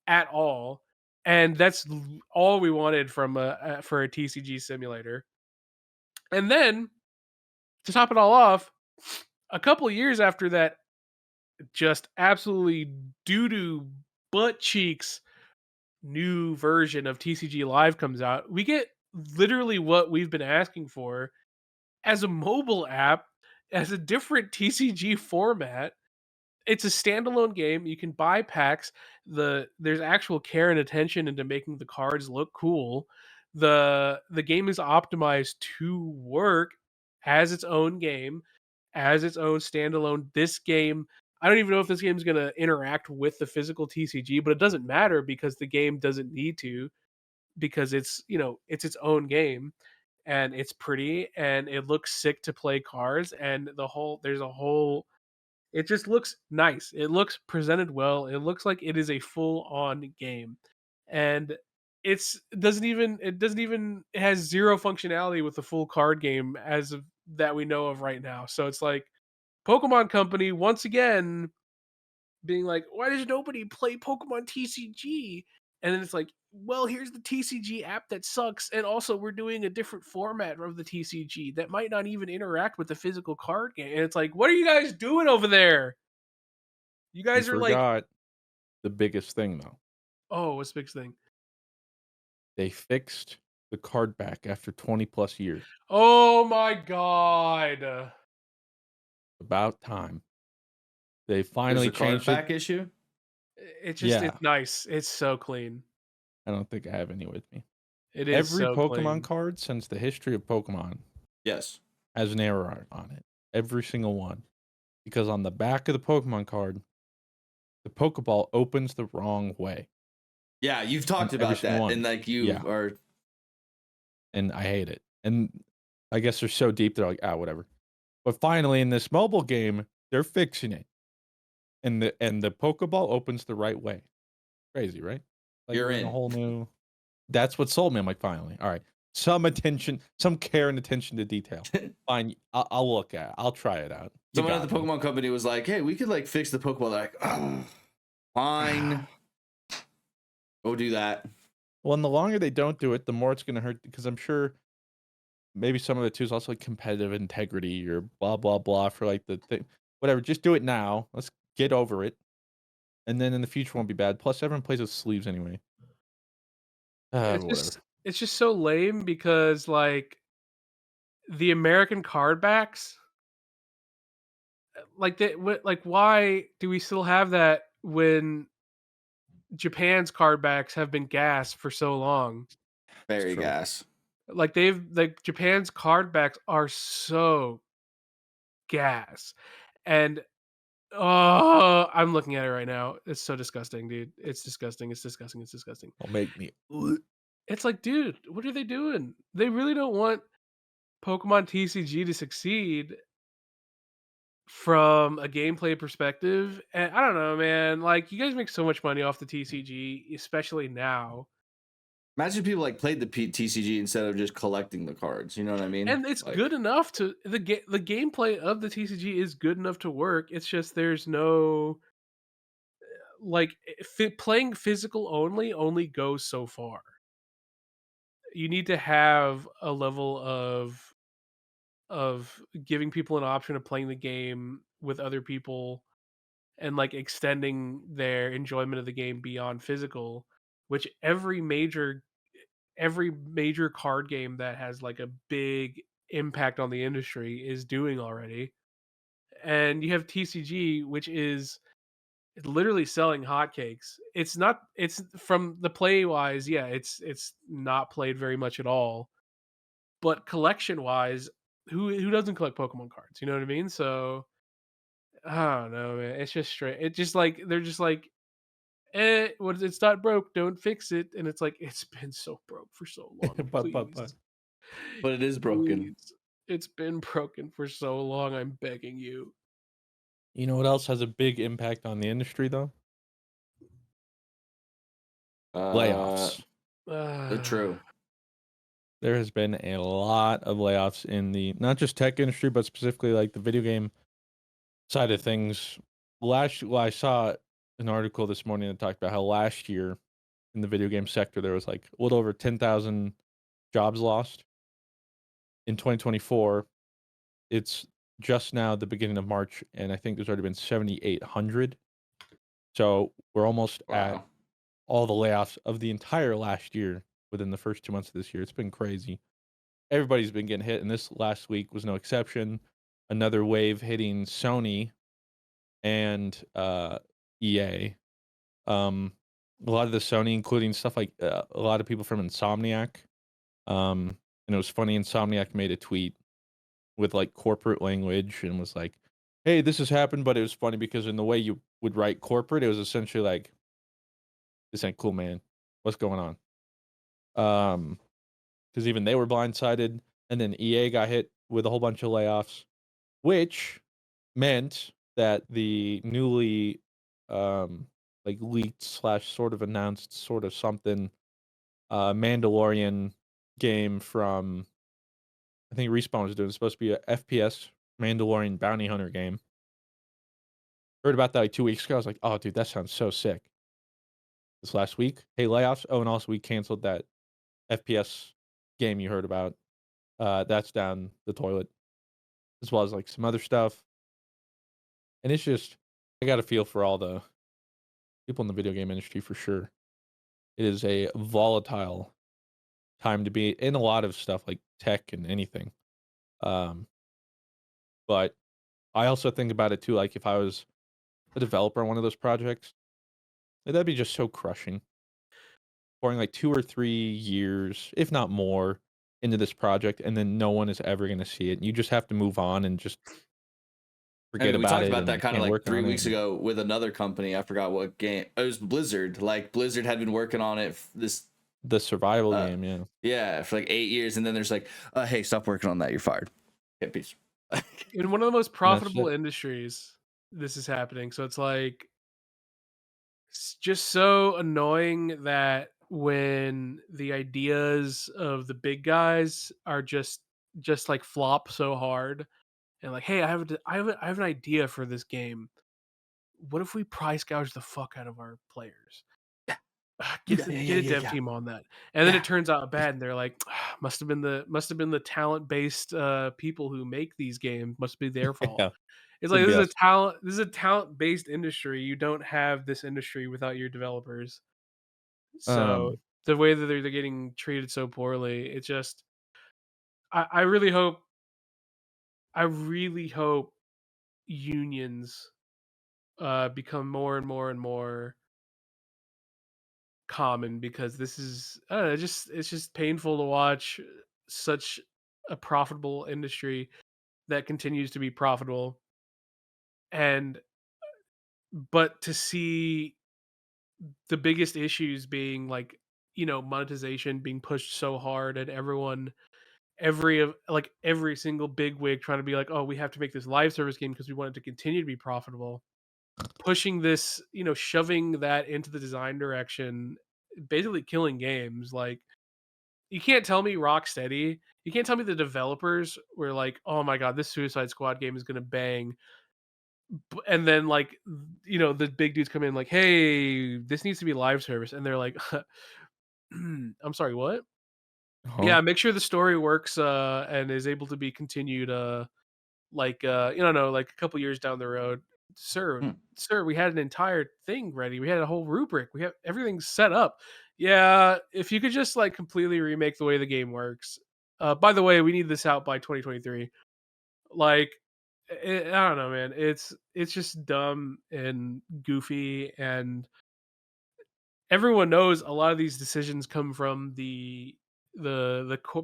at all. And that's all we wanted from for a TCG simulator. And then to top it all off, a couple of years after that just absolutely doo-doo butt cheeks new version of TCG Live comes out, we get literally what we've been asking for as a mobile app, as a different TCG format. It's a standalone game. You can buy packs. There's actual care and attention into making the cards look cool. The game is optimized to work as its own game, as its own standalone. This game, I don't even know if this game is going to interact with the physical TCG, but it doesn't matter because the game doesn't need to, because it's its own game, and it's pretty and it looks sick to play cards, and there's a whole, it just looks nice. It looks presented well. It looks like it is a full on game. And it has zero functionality with the full card game as of that we know of right now. So it's like Pokemon Company once again being like, why does nobody play Pokemon TCG? And then it's like, well, here's the TCG app that sucks, and also we're doing a different format of the TCG that might not even interact with the physical card game. And it's like, what are you guys doing over there? You You guys are like, forgot the biggest thing though. oh, what's the big thing? They fixed the card back after 20 plus years. Oh my god. About time. They There's finally a card changed it. back issue. Yeah. It's nice. It's so clean. I don't think I have any with me. It is Every so Pokemon clean. card since the history of Pokemon Yes. has an error on it. Every single one. Because on the back of the Pokemon card, the Pokeball opens the wrong way. Yeah, you've talked every about single that, one. and like you Yeah. are. And I hate it. And I guess they're so deep, they're like, whatever. But finally, in this mobile game, they're fixing it. And the Pokeball opens the right way. Crazy, right? Like You're we're in in. a whole new. That's what sold me. I'm like, finally, all right. Some attention, some care and attention to detail. Fine, I'll look at it. I'll try it out. You Someone at got the me. Pokemon Company was like, "Hey, we could like fix the Pokeball." They're like, oh, fine, go do that. Well, and the longer they don't do it, the more it's going to hurt, because I'm sure maybe some of it too is also like competitive integrity or blah blah blah for like the thing. Whatever, just do it now. Let's get over it, and then in the future won't be bad. Plus, everyone plays with sleeves anyway. Whatever. It's just so lame because like the American card backs, like why do we still have that when Japan's card backs have been gas for so long? Very true. gas. Like Japan's card backs are so gas. And oh, I'm looking at it right now. It's so disgusting, dude. It's disgusting. It's disgusting. It's disgusting. It'll make me. It's like, dude, what are they doing? They really don't want Pokemon TCG to succeed from a gameplay perspective. And I don't know, man. Like, you guys make so much money off the TCG, especially now. Imagine people like played the TCG instead of just collecting the cards. You know what I mean? And it's like, good enough to the gameplay of the TCG is good enough to work. It's just there's no like playing physical only goes so far. You need to have a level of giving people an option of playing the game with other people and like extending their enjoyment of the game beyond physical, which every major card game that has like a big impact on the industry is doing already. And you have TCG, which is literally selling hotcakes. It's from the play wise, yeah, it's not played very much at all. But collection wise, who doesn't collect Pokemon cards? You know what I mean? So I don't know, man. It's just straight. It just like they're just like, it's not broke, don't fix it. And it's like it's been so broke for so long. but Please, but it is broken. please. It's been broken for so long. I'm begging you. You know what else has a big impact on the industry though? Layoffs. True. There has been a lot of layoffs in the not just tech industry, but specifically like the video game side of things. I saw an article this morning that talked about how last year in the video game sector there was like a little over 10,000 jobs lost. In 2024, it's just now the beginning of March, and I think there's already been 7,800. So we're almost at Wow. all the layoffs of the entire last year within the first 2 months of this year. It's been crazy. Everybody's been getting hit, and this last week was no exception. Another wave hitting Sony and EA. A lot of the Sony, including stuff like a lot of people from Insomniac. And it was funny. Insomniac made a tweet with like corporate language and was like, "Hey, this has happened," but it was funny because in the way you would write corporate, it was essentially like, "This ain't cool, man. What's going on?" Because even they were blindsided, and then EA got hit with a whole bunch of layoffs, which meant that the newly like leaked slash sort of announced sort of something Mandalorian game from I think Respawn was doing. It's supposed to be a FPS Mandalorian bounty hunter game. Heard about that like 2 weeks ago. I was like, oh dude, that sounds so sick. This last week, hey, layoffs. Oh, and also we canceled that FPS game you heard about. That's down the toilet, as well as like some other stuff. And it's just I got a feel for all the people in the video game industry for sure. It is a volatile time to be in a lot of stuff like tech and anything. Um, but I also think about it too, like if I was a developer on one of those projects, like, that'd be just so crushing. Pouring like 2 or 3 years, if not more, into this project, and then no one is ever going to see it. You just have to move on and just I forget mean, we about talked it, about and that you kind of can't like work three on it. weeks ago with another company. I forgot what game. It was Blizzard. Like Blizzard had been working on it this The survival uh game, yeah. yeah, for like 8 years, and then there's like, hey, stop working on that. You're fired. Okay, peace. In one of the most And that's profitable it. industries, this is happening. So it's like it's just so annoying that when the ideas of the big guys are just like flop so hard and like, hey, I have an idea for this game. What if we price gouge the fuck out of our players? Yeah, Get a dev yeah. team on that. And then Yeah. it turns out bad and they're like, must have been the talent based people who make these games. Must be their fault. Yeah. It's like Could be us. this is a talent based industry. You don't have this industry without your developers. So Um, the way that they're getting treated so poorly, it just I really hope I really hope unions become more and more and more common because this is I don't know, it's just painful to watch such a profitable industry that continues to be profitable and but to see the biggest issues being like monetization being pushed so hard and every single big wig trying to be like, oh, we have to make this live service game because we want it to continue to be profitable, pushing this, shoving that into the design direction, basically killing games. Like, you can't tell me Rocksteady, you can't tell me the developers were like, oh my god, this Suicide Squad game is gonna bang, and then like, the big dudes come in like, hey, this needs to be live service, and they're like, I'm sorry, what? huh? Yeah, make sure the story works and is able to be continued like a couple years down the road. Sir, Hmm. sir, we had an entire thing ready. We had a whole rubric. We have everything set up. Yeah, if you could just like completely remake the way the game works. By the way, we need this out by 2023. Like, I don't know, man. It's just dumb and goofy, and everyone knows a lot of these decisions come from the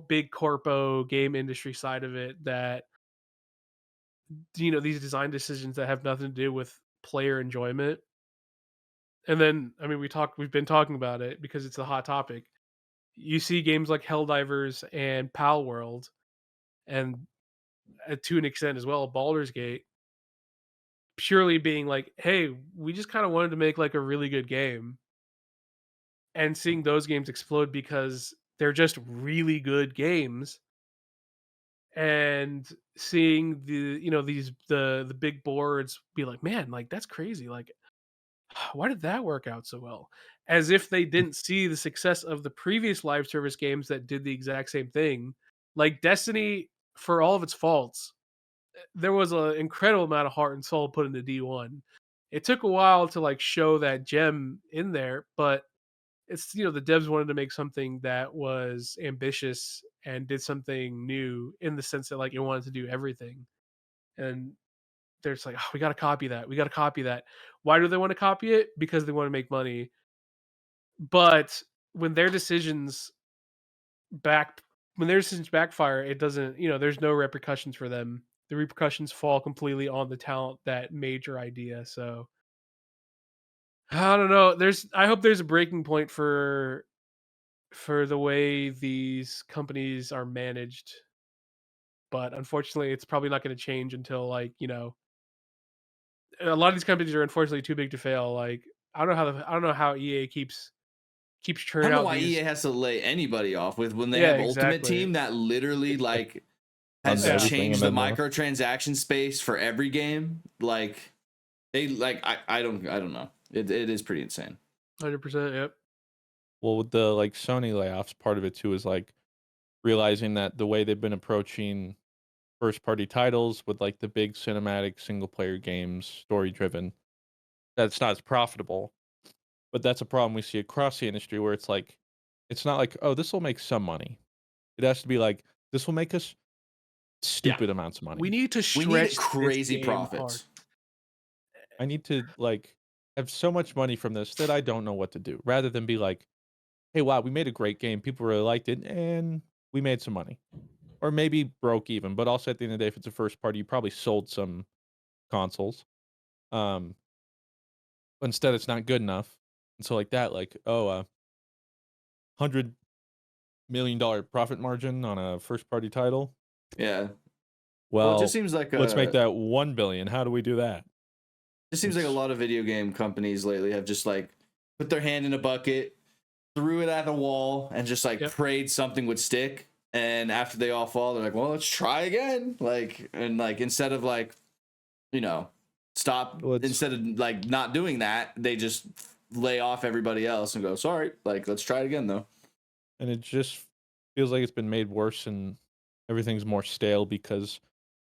big corpo game industry side of it. That these design decisions that have nothing to do with player enjoyment. And then, I mean, we've been talking about it because it's a hot topic. You see games like Helldivers and Pal World, and to an extent as well, Baldur's Gate, purely being like, hey, we just kind of wanted to make like a really good game, and seeing those games explode because they're just really good games, and seeing the big boards be like, man, like that's crazy, like why did that work out so well? As if they didn't see the success of the previous live service games that did the exact same thing. Like Destiny, for all of its faults, there was an incredible amount of heart and soul put into D1. It took a while to like show that gem in there, but it's the devs wanted to make something that was ambitious and did something new in the sense that like it wanted to do everything. And they're just like, oh, we got to copy that. We got to copy that. Why do they want to copy it? Because they want to make money. But when their decisions back when their decisions backfire, it doesn't, there's no repercussions for them. The repercussions fall completely on the talent that made your idea. So I don't know. I hope there's a breaking point for the way these companies are managed. But unfortunately, it's probably not going to change until like, a lot of these companies are unfortunately too big to fail. Like I don't know how EA keeps I churning don't know out why these. EA has to lay anybody off with when they Yeah, have Ultimate exactly. Team that literally like Funds has Yeah. everything, changed and the then microtransaction space for every game. Like they like I don't know. It is pretty insane. 100%. Yep. well, with the like Sony layoffs, part of it too is like realizing that the way they've been approaching first party titles with like the big cinematic single player games, story driven, that's not as profitable. But that's a problem we see across the industry where it's like, it's not like, oh, this will make some money. It has to be like, this will make us Yeah. stupid amounts of money. We need to We stretch need this crazy game hard. profits. I need to like have so much money from this that I don't know what to do, rather than be like, hey, wow, we made a great game, people really liked it, and we made some money. Or maybe broke even, but also at the end of the day, if it's a first party, you probably sold some consoles. Um, instead, it's not good enough. And so like that, like, oh, $100 million profit margin on a first party title. Yeah. Well, Well, it just seems like let's make that 1 billion. How do we do that? just seems like a It's- lot of video game companies lately have just like put their hand in a bucket, threw it at the wall, and just like Yep. prayed something would stick. And after they all fall, they're like, "Well, let's try again." Like, and like instead of like, stop. Well, it's- Instead of like not doing that, they just lay off everybody else and go, "Sorry, like let's try it again though." And it just feels like it's been made worse and everything's more stale because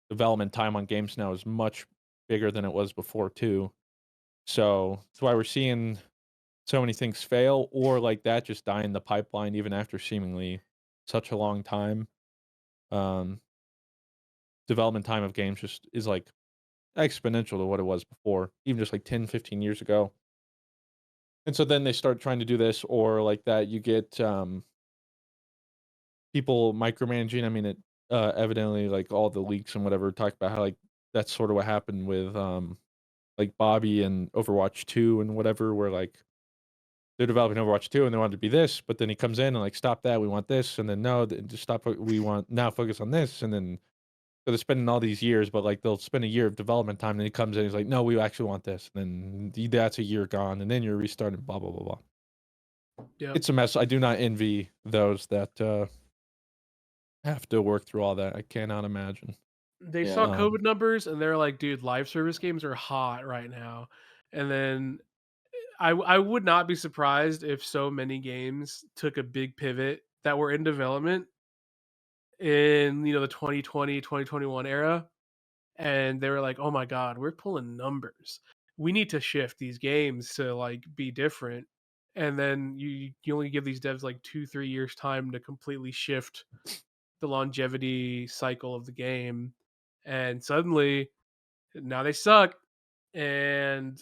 development time on games now is much bigger than it was before too. So that's why we're seeing so many things fail or like that just die in the pipeline even after seemingly such a long time. Um, development time of games just is like exponential to what it was before, even just like 10, 15 years ago. And so then they start trying to do this or like that. You get people micromanaging. I mean, it evidently like all the leaks and whatever talk about how like that's sort of what happened with like Bobby and Overwatch 2 and whatever, where like they're developing Overwatch 2 and they want it to be this, but then he comes in and like stop that, we want this, and then no, just stop, we want now focus on this, and then so they're spending all these years, but like they'll spend a year of development time, and then he comes in, he's like, no, we actually want this, and then that's a year gone, and then you're restarting, blah blah blah blah. Yep. It's a mess. I do not envy those that have to work through all that. I cannot imagine. They Yeah. saw COVID numbers and they're like, dude, live service games are hot right now. And then I would not be surprised if so many games took a big pivot that were in development in the 2020 2021 era, and they were like, oh my god, we're pulling numbers, we need to shift these games to like be different. And then you only give these devs like 2-3 years time to completely shift the longevity cycle of the game, and suddenly now they suck. And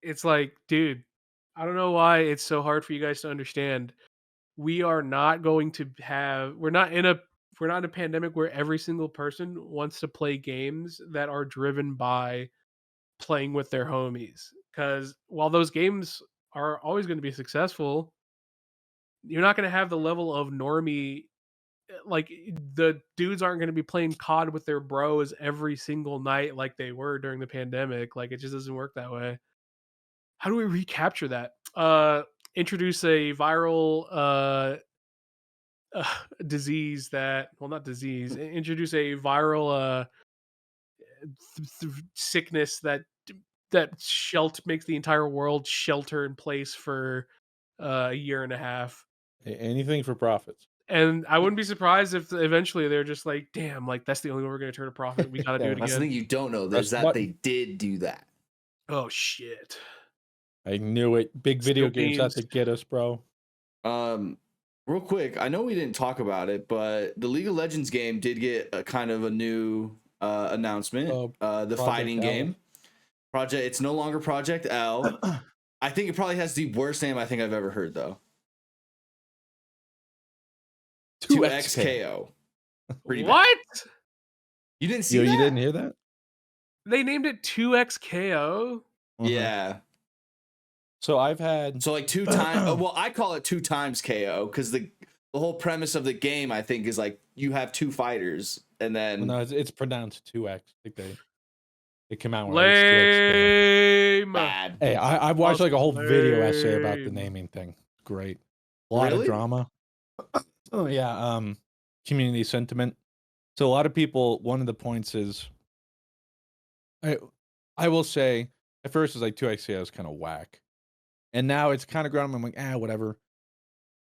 it's like, dude, I don't know why it's so hard for you guys to understand. We are not going to have we're not in a pandemic where every single person wants to play games that are driven by playing with their homies. Because while those games are always going to be successful, you're not going to have the level of normie. Like the dudes aren't going to be playing COD with their bros every single night like they were during the pandemic. Like it just doesn't work that way. How do we recapture that? Introduce a viral disease that, well, not disease. Introduce a viral sickness that makes the entire world shelter in place for a year and a half. Anything for profits. And I wouldn't be surprised if eventually they're just like, damn, like that's the only way we're going to turn a profit. We got to do Yeah, it That's the again. thing you don't know Press is the that they button. did do that. Oh shit. I knew it. Big video Skill games out teams. to get us, bro. Real quick, I know we didn't talk about it, but the League of Legends game did get a kind of a new announcement. Oh, The Project fighting L. game. Project. It's no longer Project L. I think it probably has the worst name I think I've ever heard though. 2XKO. Pretty bad. What? You didn't see Yo, that? you didn't hear that? They named it 2XKO? Yeah. So I've had So like 2 times. Well, I call it 2 times KO because the whole premise of the game I think is like you have 2 fighters and then no, it's pronounced 2x. I think they came out where it's 2x. Lame. bad. Hey, I've watched like a whole video essay about the Lame. naming thing. Great. A lot Really? of drama. Oh yeah, community sentiment. So a lot of people, one of the points is I will say at first it's like 2XKO is kind of whack. And now it's kind of grown. I'm like, whatever.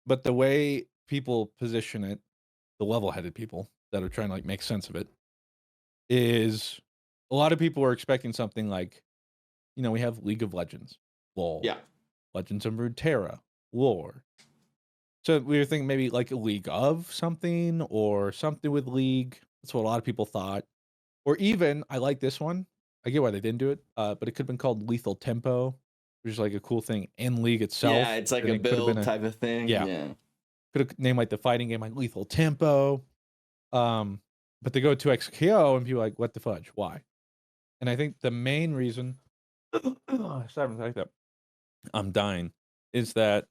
But the way people position it, the level-headed people that are trying to like make sense of it, is a lot of people are expecting something like, we have League of Legends, LOL, Yeah. Legends of Runeterra, lore. So we were thinking maybe like a League of something or something with League. That's what a lot of people thought. Or even, I like this one. I get why they didn't do it, but it could have been called Lethal Tempo, which is like a cool thing in League itself. Yeah, it's like And a it could have been build type of thing. yeah. Yeah. Could have named like the fighting game like Lethal Tempo. But they go to XKO and people are like, what the fudge? Why? And I think the main reason sorry like that. I'm dying. Is that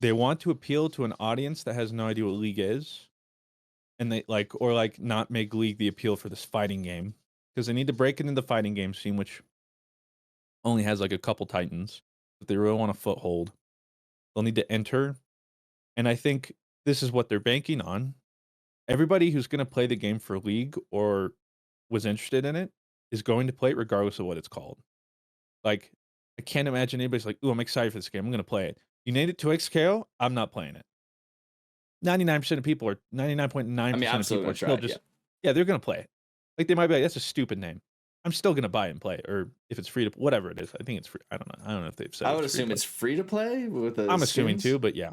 they want to appeal to an audience that has no idea what League is. And they like not make League the appeal for this fighting game. Because they need to break it into the fighting game scene, which only has like a couple titans. But they really want a foothold. They'll need to enter. And I think this is what they're banking on. Everybody who's going to play the game for League or was interested in it is going to play it regardless of what it's called. Like, I can't imagine anybody's like, ooh, I'm excited for this game. I'm going to play it. You named it 2XKO, I'm not playing it. 99% of people are 99.9% I mean, I'm of still people gonna are try still it, just yeah, they're going to play it. Like they might be like, that's a stupid name. I'm still going to buy it and play it, or if it's free to whatever it is. I think it's free. I don't know. I don't know if they've said I would it's free to assume play. it's free to play with the I'm assuming skins? too, but yeah.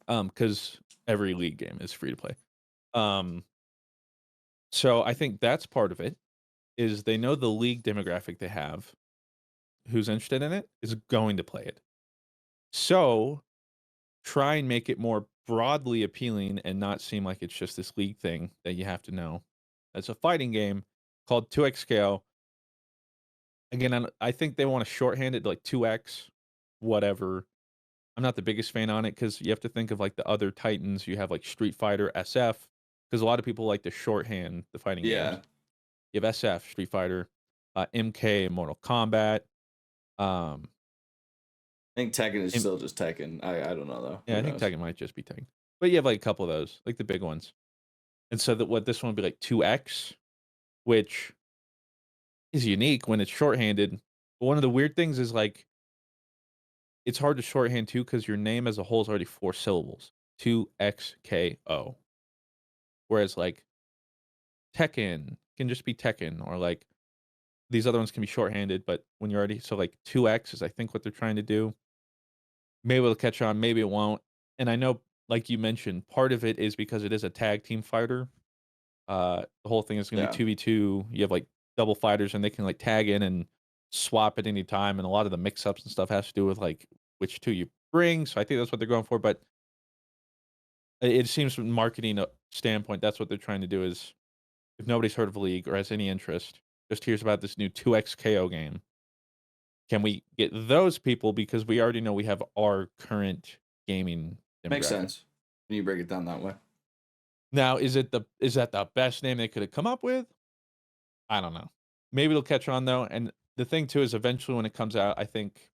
Because every League game is free to play. So I think that's part of it, is they know the League demographic they have who's interested in it is going to play it. So try and make it more broadly appealing and not seem like it's just this League thing that you have to know. It's a fighting game called 2XKO. Again, I think they want to shorthand it to like 2X, whatever. I'm not the biggest fan on it because you have to think of like the other titans. You have like Street Fighter, SF, because a lot of people like to shorthand the fighting Yeah. games. You have SF, Street Fighter, MK, Mortal Kombat. I think Tekken is Im- still just Tekken. I don't know though. Yeah, Who I think knows? Tekken might just be Tekken. But you have like a couple of those, like the big ones. And so that what this one would be like 2X, which is unique when it's shorthanded. But one of the weird things is like it's hard to shorthand too because your name as a whole is already 4 syllables. 2XKO. Whereas like Tekken can just be Tekken, or like these other ones can be shorthanded, but when you're already so like 2X is I think what they're trying to do. Maybe it'll catch on, maybe it won't. And I know, like you mentioned, part of it is because it is a tag team fighter. The whole thing is gonna Yeah. be 2v2. You have like double fighters and they can like tag in and swap at any time. And a lot of the mix ups and stuff has to do with like which two you bring. So I think that's what they're going for. But it seems from a marketing standpoint, that's what they're trying to do is if nobody's heard of League or has any interest, just hears about this new 2XKO game. Can we get those people because we already know we have our current gaming demographic? Makes sense when you break it down that way. Now, is that the best name they could have come up with? I don't know. Maybe it'll catch on though. And the thing too is eventually when it comes out, I think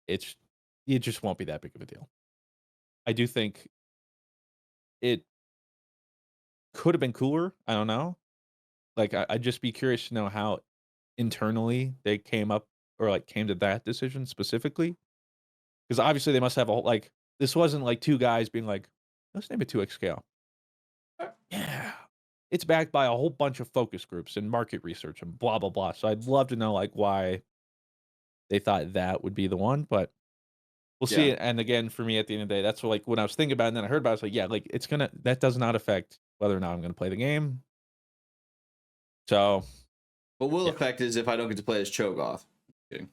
it just won't be that big of a deal. I do think it could have been cooler. I don't know. Like I'd just be curious to know how internally they came up or like came to that decision specifically. Because obviously they must have a whole like this wasn't like two guys being like, let's name it 2X scale. Yeah. it's backed by a whole bunch of focus groups and market research and blah blah blah. So I'd love to know like why they thought that would be the one, but we'll see Yeah. it. And again, for me at the end of the day, that's like when I was thinking about it and then I heard about it, I was like, yeah, like that does not affect whether or not I'm gonna play the game. So What will yeah. affect is if I don't get to play as Cho'Gath. Kidding.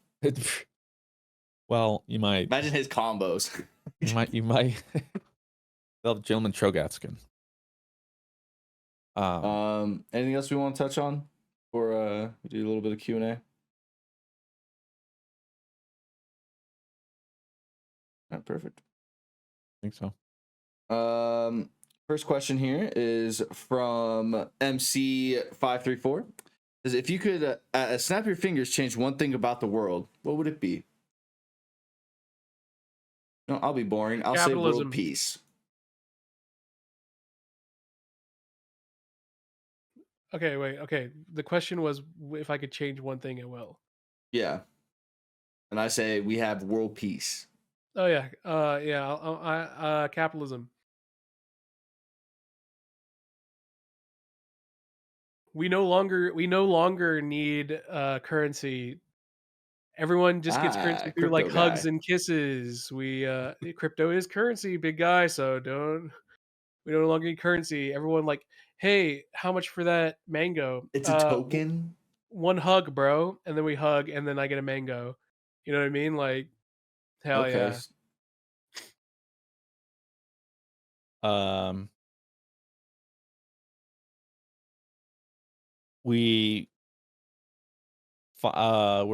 Well, you might Imagine his combos. you might they'll have gentleman Cho'Gath skin. Anything else we want to touch on before we do a little bit of Q&A? All right, perfect. I think so. First question here is from MC534. Says, if you could snap your fingers, change one thing about the world, what would it be? No, I'll be boring. I'll say world Capitalism. peace. Okay, wait. Okay, the question was if I could change one thing, it will. Yeah. And I say we have world peace. Oh yeah, capitalism. We no longer need currency. Everyone just gets currency through like crypto hugs guy. and kisses. Crypto is currency, big guy. So we no longer need currency. Everyone like, hey, how much for that mango? It's a token. One hug, bro, and then we hug, and then I get a mango. You know what I mean? Like, hell Okay. yeah. We're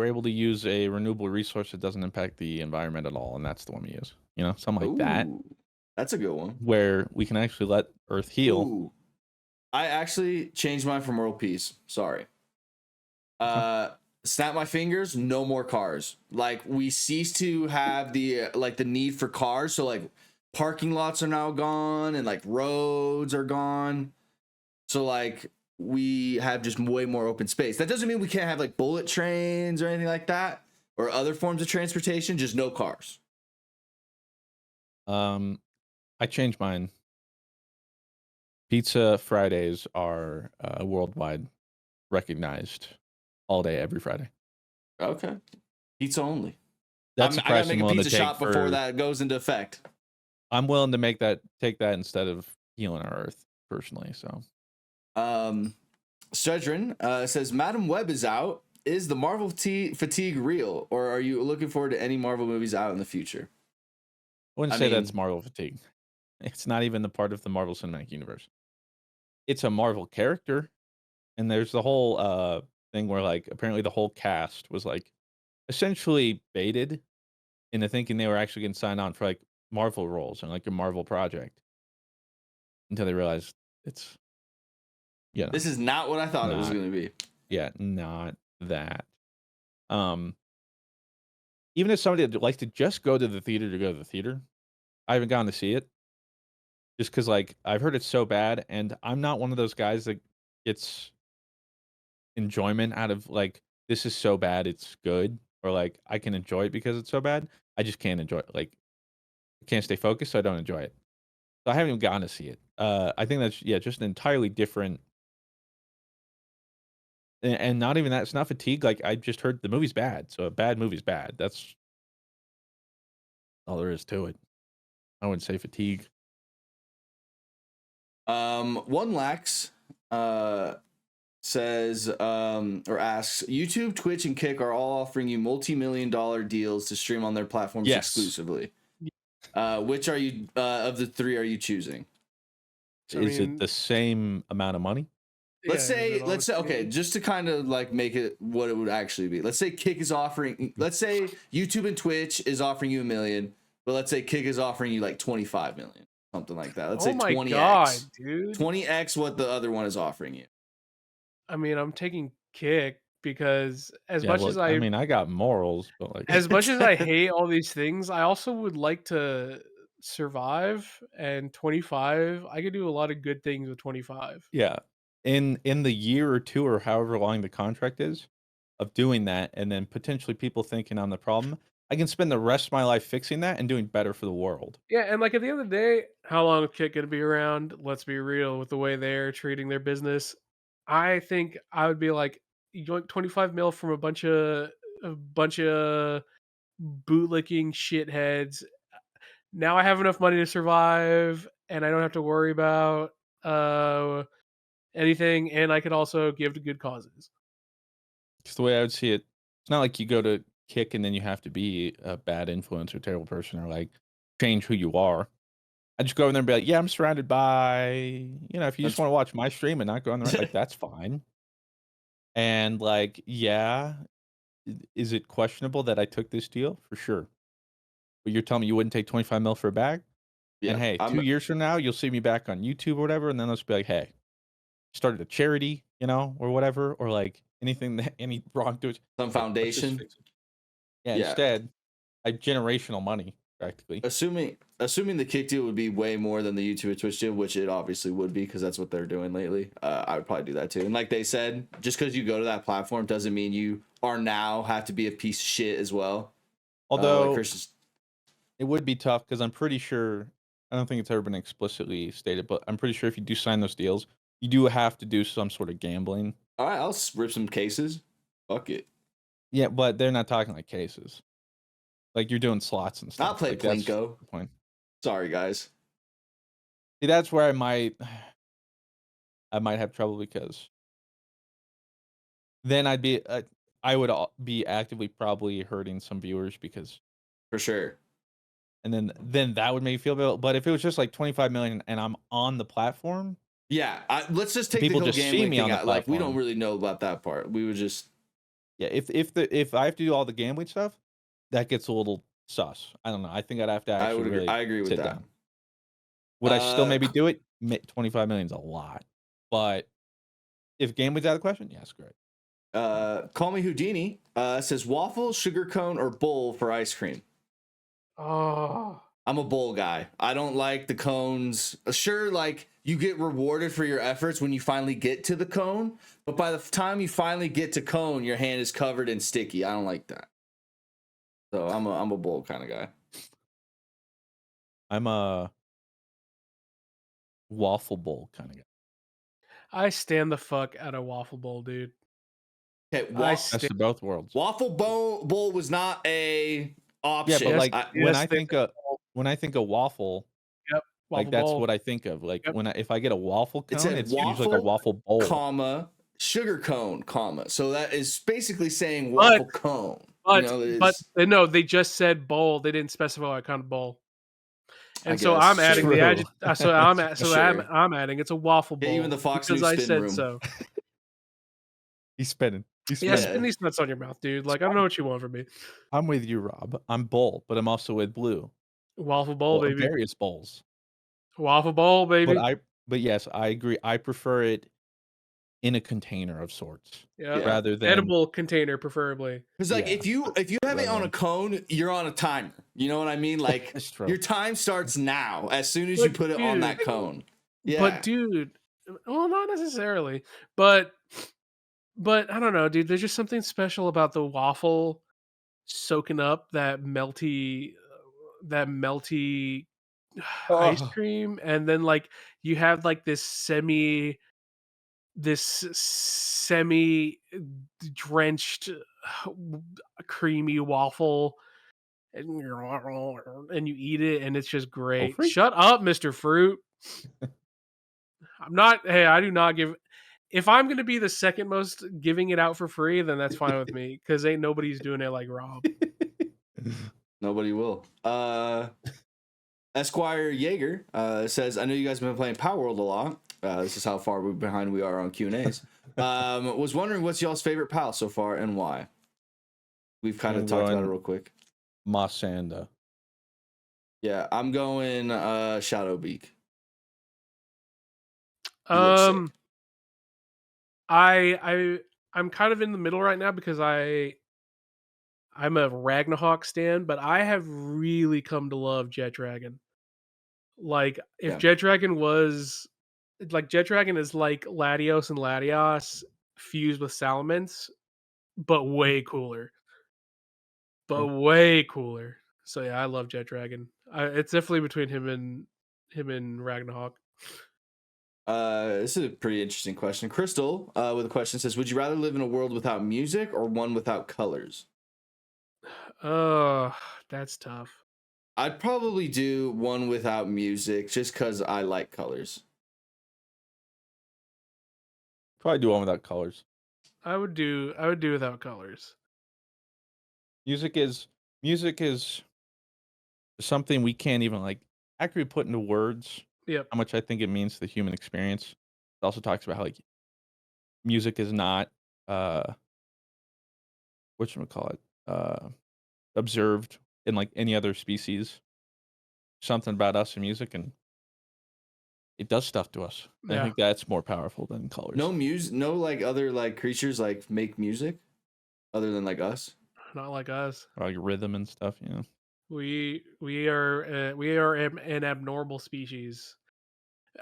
able to use a renewable resource that doesn't impact the environment at all, and that's the one we use. You know, something like that, Ooh, that's a good one. where we can actually let Earth heal. Ooh. I actually changed mine from world peace. Sorry. Snap my fingers, no more cars. Like we cease to have the need for cars. So like parking lots are now gone and like roads are gone. So like we have just way more open space. That doesn't mean we can't have like bullet trains or anything like that or other forms of transportation, just no cars. I changed mine. Pizza Fridays are worldwide recognized all day, every Friday. Okay. Pizza only. That's I gotta the price make I'm a willing to pizza take shop before that goes into effect. I'm willing to take that instead of healing our Earth personally. So, Stedrin says, Madam Web is out. Is the Marvel fatigue real, or are you looking forward to any Marvel movies out in the future? I wouldn't say that's Marvel fatigue. It's not even the part of the Marvel Cinematic Universe. It's a Marvel character, and there's the whole thing where like apparently the whole cast was like essentially baited into thinking they were actually getting signed on for like Marvel roles and like a Marvel project until they realized it's this is not what I thought it was going to be. Yeah, not that. Even as somebody that likes to just go to the theater to go to the theater, I haven't gotten to see it. Just because, like, I've heard it's so bad, and I'm not one of those guys that gets enjoyment out of, like, this is so bad, it's good, or, like, I can enjoy it because it's so bad. I just can't enjoy it. Like, I can't stay focused, so I don't enjoy it. So I haven't even gotten to see it. I think that's, just an entirely different. And not even that, it's not fatigue. Like, I just heard the movie's bad, so a bad movie's bad. That's all there is to it. I wouldn't say fatigue. One Lax says or asks, YouTube, Twitch, and Kick are all offering you multi-million-dollar deals to stream on their platforms exclusively. Which are you of the three are you choosing? Is it the same amount of money? Let's say okay, just to kind of like make it what it would actually be. Let's say Kick is offering, let's say YouTube and Twitch is offering you $1 million, but let's say Kick is offering you like 25 million, something like that. Let's say 20x, God, dude. 20x what the other one is offering you. I mean, I'm taking Kick because as I got morals, but like as much as I hate all these things, I also would like to survive, and 25, I could do a lot of good things with 25. Yeah. In the year or two or however long the contract is of doing that, and then potentially people thinking on the problem, I can spend the rest of my life fixing that and doing better for the world. Yeah, and like at the end of the day, how long is Kit gonna be around? Let's be real with the way they're treating their business. I think I would be like, you want 25 mil from a bunch of bootlicking shitheads. Now I have enough money to survive, and I don't have to worry about uh anything, and I could also give to good causes. Just the way I would see it, it's not like you go to Kick and then you have to be a bad influence or terrible person or like change who you are. I just go in there and be like, yeah, I'm surrounded by, if you just That's want to watch my stream and not go on there, like that's fine. And like, yeah, is it questionable that I took this deal? For sure. But you're telling me you wouldn't take 25 mil for a bag? And yeah. hey, I'm 2 years from now, you'll see me back on YouTube or whatever, and then let's be like, hey, started a charity, or whatever, or like anything that any wrongdoers. some Hey, let's just foundation. fix it. Yeah, Yeah. instead, I generational money practically. Assuming the kick deal would be way more than the YouTube or Twitch deal, which it obviously would be because that's what they're doing lately. I would probably do that too. And like they said, just because you go to that platform doesn't mean you are now have to be a piece of shit as well. Like Although Christian's it would be tough because I'm pretty sure I don't think it's ever been explicitly stated, but I'm pretty sure if you do sign those deals, you do have to do some sort of gambling. all right, I'll rip some cases. Fuck it. Yeah, but they're not talking like cases. Like you're doing slots and stuff. I'll play like, that's Plinko. the point. Sorry, guys. See, that's where I might have trouble because then I would be actively probably hurting some viewers because, For sure. and then that would make me feel better. But if it was just like 25 million and I'm on the platform, Yeah, let's just take the people whole just see gambling me thing on the out. Like we don't platform. really know about that part. We would just Yeah, if I have to do all the gambling stuff, that gets a little sus. I don't know. I think I'd have to I actually would agree. really I agree with sit that. down. Would I still maybe Uh, do it? 25 million is a lot, but if gambling's out of the question, yes, great. Call me Houdini. Says waffle, sugar cone, or bowl for ice cream. Oh, I'm a bowl guy. I don't like the cones. Sure, like you get rewarded for your efforts when you finally get to the cone, but by the time you finally get to cone, your hand is covered in sticky. I don't like that. So I'm a bowl kind of guy. I'm a waffle bowl kind of guy. I stand the fuck out of Waffle Bowl, dude. Okay, I Best stand. of both worlds. waffle bowl was not a option. Yeah, but like when Yes, I think of waffle, yep, like Waffle that's Bowl. what I think of. Like Yep. if I get a waffle It cone, said it's usually like a waffle waffle, bowl. comma, sugar cone, comma. So that is basically saying waffle cone. But It's, no, they just said bowl. They didn't specify what kind of bowl. I And so guess, I'm adding True. the adjective. So Sure. I'm adding it's a waffle Yeah, bowl even the Fox because News I spin said room. so. He's spinning. He's Yeah, spinning. spin these nuts on your mouth, dude. Like I don't know what you want from me. I'm with you, Rob. I'm bowl, but I'm also with blue. Waffle bowl, Well, baby. various bowls. Waffle bowl, baby. But yes, I agree. I prefer it in a container of sorts Yeah. rather than Edible container, preferably. Because like Yeah. if you have it on a cone, you're on a timer. You know what I mean? Like That's true. your time starts now as soon as you But, put it on dude, that cone. Yeah. But dude, well, not necessarily. But I don't know, dude. There's just something special about the waffle soaking up that melty ice Oh. cream, and then like you have like this semi drenched creamy waffle, and you eat it, and it's just great. free? Shut up, Mr. Fruit. I do not give. If I'm gonna be the second most giving it out for free, then that's fine with me because ain't nobody's doing it like Rob. Nobody will. Esquire Jaeger says, I know you guys have been playing Power World a lot. This is how far behind we are on Q&As. Was wondering what's y'all's favorite PAL so far and why? We've kind of I'm talked about it going- real quick. Masanda. Yeah, I'm going Shadowbeak. He looks sick. I'm kind of in the middle right now because I'm a Ragnarok stan, but I have really come to love Jet Dragon. Like if Yeah. Jet Dragon was like Jet Dragon is like Latios and Latios fused with Salamence, but way cooler. but way cooler. So yeah, I love Jet Dragon. It's definitely between him and Ragnarok. This is a pretty interesting question. Crystal, with a question says, "Would you rather live in a world without music or one without colors?" Oh, that's tough. I'd probably do one without music just because I like colors. Probably do one without colors. I would do without colors. Music is something we can't even like accurately put into words. Yep. How much I think it means to the human experience. It also talks about how like music is not whatchamacallit, observed in like any other species. Something about us and music, and it does stuff to us. And I Yeah. think that's more powerful than colors. No music, no like other like creatures like make music other than like us. Not like us. Or like rhythm and stuff, you know. We are an abnormal species.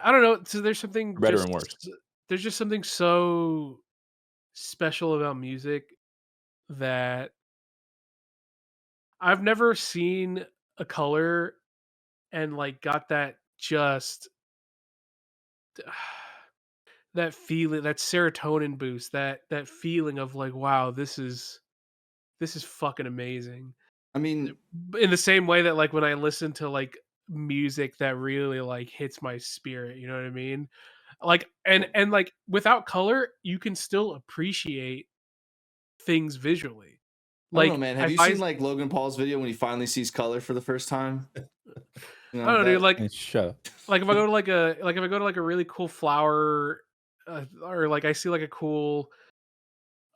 I don't know. So For better and worse. there's just something so special about music that I've never seen a color and like got that just that feeling, that serotonin boost, that feeling of like, wow, this is fucking amazing. I mean, In the same way that like when I listen to like music that really like hits my spirit, you know what I mean? Like and like without color, you can still appreciate things visually. I don't know, Like man. Have if you seen like Logan Paul's video when he finally sees color for the first time? You I don't know, dude. that, And shut up. Like if I go to like a really cool flower, or like I see like a cool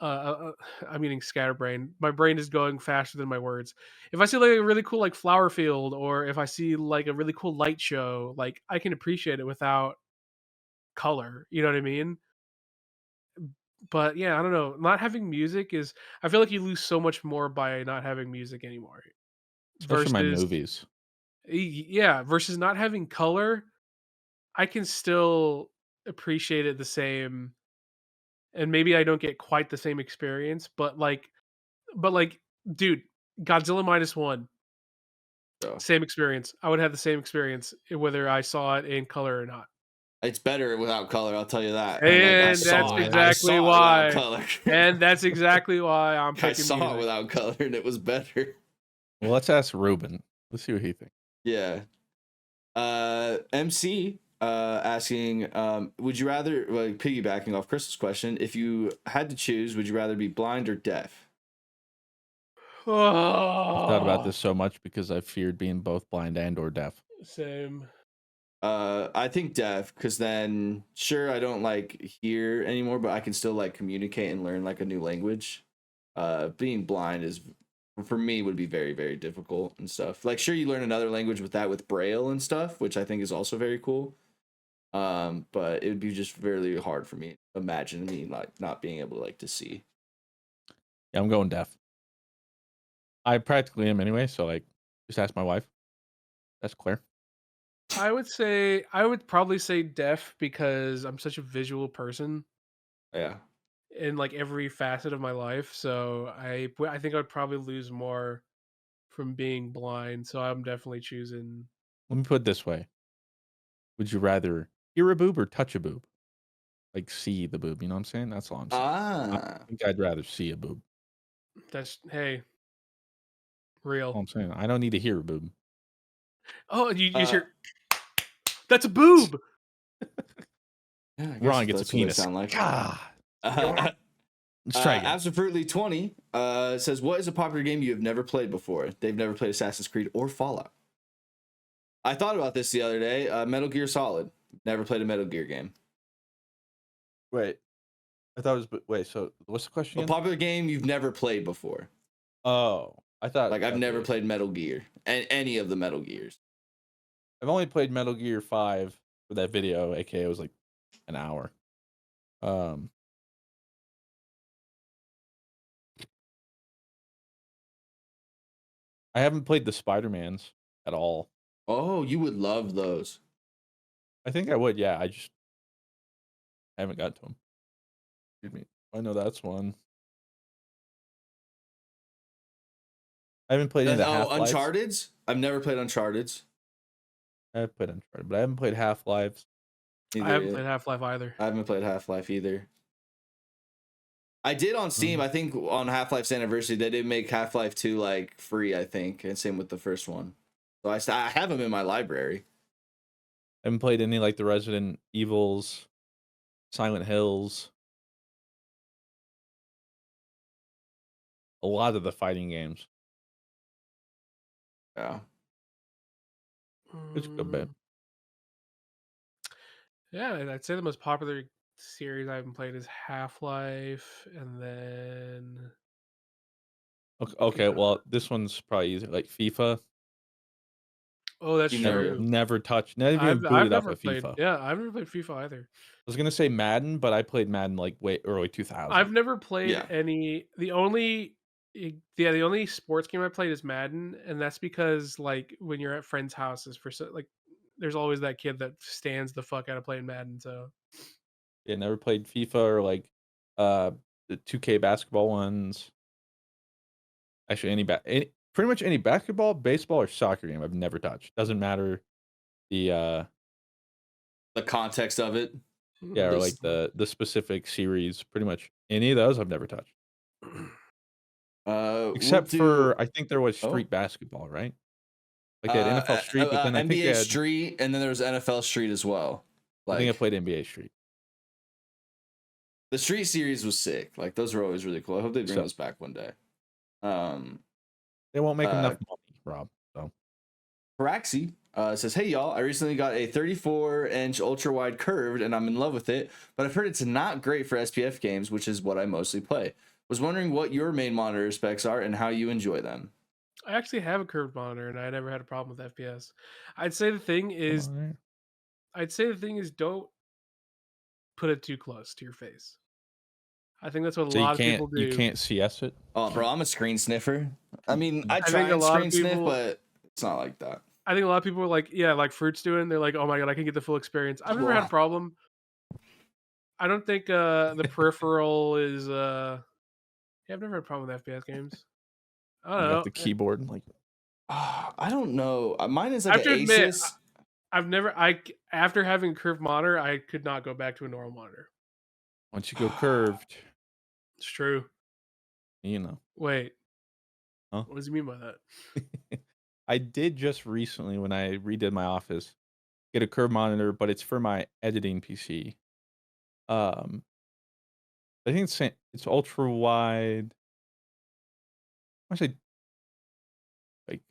I'm eating scatterbrain. My brain is going faster than my words. If I see like a really cool like flower field, or if I see like a really cool light show, like I can appreciate it without color. You know what I mean? But yeah, I don't know. Not having music is, I feel like you lose so much more by not having music anymore. Especially my Versus movies. yeah, versus not having color, I can still appreciate it the same, and maybe I don't get quite the same experience, but like dude, Godzilla minus one, so. same experience. I would have the same experience whether I saw it in color or not. It's better without color, I'll tell you that. And like And that's I exactly saw it without why. color. And that's exactly why I'm I picking saw music. it without color and it was better. Well, let's ask Ruben. Let's see what he thinks. Yeah. MC asking, would you rather, like piggybacking off Crystal's question, if you had to choose, would you rather be blind or deaf? I've thought about Oh, this so much because I feared being both blind and or deaf. same. I think deaf, because then sure I don't like hear anymore, but I can still like communicate and learn like a new language. Being blind is for me would be very, very difficult and stuff. Like sure you learn another language with that with Braille and stuff, which I think is also very cool. But it would be just really hard for me. Imagine me like not being able to like to see. Yeah, I'm going deaf. I practically am anyway, so like just ask my wife. That's clear. I would probably say deaf because I'm such a visual person Yeah. in like every facet of my life. So I think I'd probably lose more from being blind. So I'm definitely choosing. Let me put it this way. Would you rather hear a boob or touch a boob? Like see the boob, you know what I'm saying? That's all I'm saying. I Ah. think I'd rather see a boob. That's hey, All real. I'm saying. I don't need to hear a boob. Oh, you Uh, hear? That's a boob. yeah, I guess Ron gets a that's what they penis. sound like. God. Let's try again. Absolutely 20 says, what is a popular game you have never played before? They've never played Assassin's Creed or Fallout. I thought about this the other day. Metal Gear Solid. Never played a Metal Gear game. Wait. I thought it was wait, so what's the question A again? popular game you've never played before. Oh. I thought Like I've never okay. played Metal Gear and any of the Metal Gears. I've only played Metal Gear 5 for that video, aka it was like an hour. I haven't played the Spider-Mans at all. Oh, you would love those. I think I would, yeah. I just haven't got to them. Excuse me. I know that's one. I haven't played any of the Oh, Half-Lives. Uncharted's. I've never played Uncharted's. I've played Uncharted, but I haven't played Half-Lives. I haven't played Half-Life either. I haven't played Half-Life either. I did on Steam. I think on Half-Life's anniversary, they did make Half-Life 2 like free, I think, and same with the first one. So I have them in my library. I haven't played any like the Resident Evils, Silent Hills. A lot of the fighting games. Yeah. It's a good bit. Yeah, I'd say the most popular series I haven't played is Half-Life, and then Okay, well, this one's probably easy. Like FIFA. oh, that's true. Never touched. Never even I've booted up never a played. FIFA. Yeah, I've never played FIFA either. I was gonna say Madden, but I played Madden like way early 2000. I've never played Yeah. any. The only sports game I played is Madden, and that's because like when you're at friends' houses like, there's always that kid that stands the fuck out of playing Madden. So Yeah, never played FIFA or like the 2K basketball ones. Actually, pretty much any basketball, baseball, or soccer game I've never touched. Doesn't matter the context of it. yeah, or like the specific series. Pretty much any of those I've never touched. Except for I think there was street basketball, right? Like they had NFL Street, but then I think NBA Street, and then there was NFL Street as well. I think I played NBA Street. The Street series was sick. Like those were always really cool. I hope they bring those back one day. They won't make enough money, Rob. So Paraxi says, "Hey y'all, I recently got a 34-inch ultra wide curved, and I'm in love with it. But I've heard it's not great for SPF games, which is what I mostly play. Was wondering what your main monitor specs are and how you enjoy them." I actually have a curved monitor, and I never had a problem with FPS. I'd say the thing is don't put it too close to your face. I think that's what a lot of people do. You can't CS it. Oh, bro, I'm a screen sniffer. I mean, I think try and screen sniff, but it's not like that. I think a lot of people are like, yeah, like Fruit's doing. They're like, oh my god, I can get the full experience. I've never had a problem. I don't think the peripheral is. Yeah, I've never had a problem with FPS games. I don't know. Got the keyboard like. I don't know. Mine is like an Asus. I've never. After having a curved monitor, I could not go back to a normal monitor. Once you go curved, it's true. You know. Wait. Huh? What does he mean by that? I did just recently when I redid my office get a curved monitor, but it's for my editing PC. I think it's ultra wide. I say like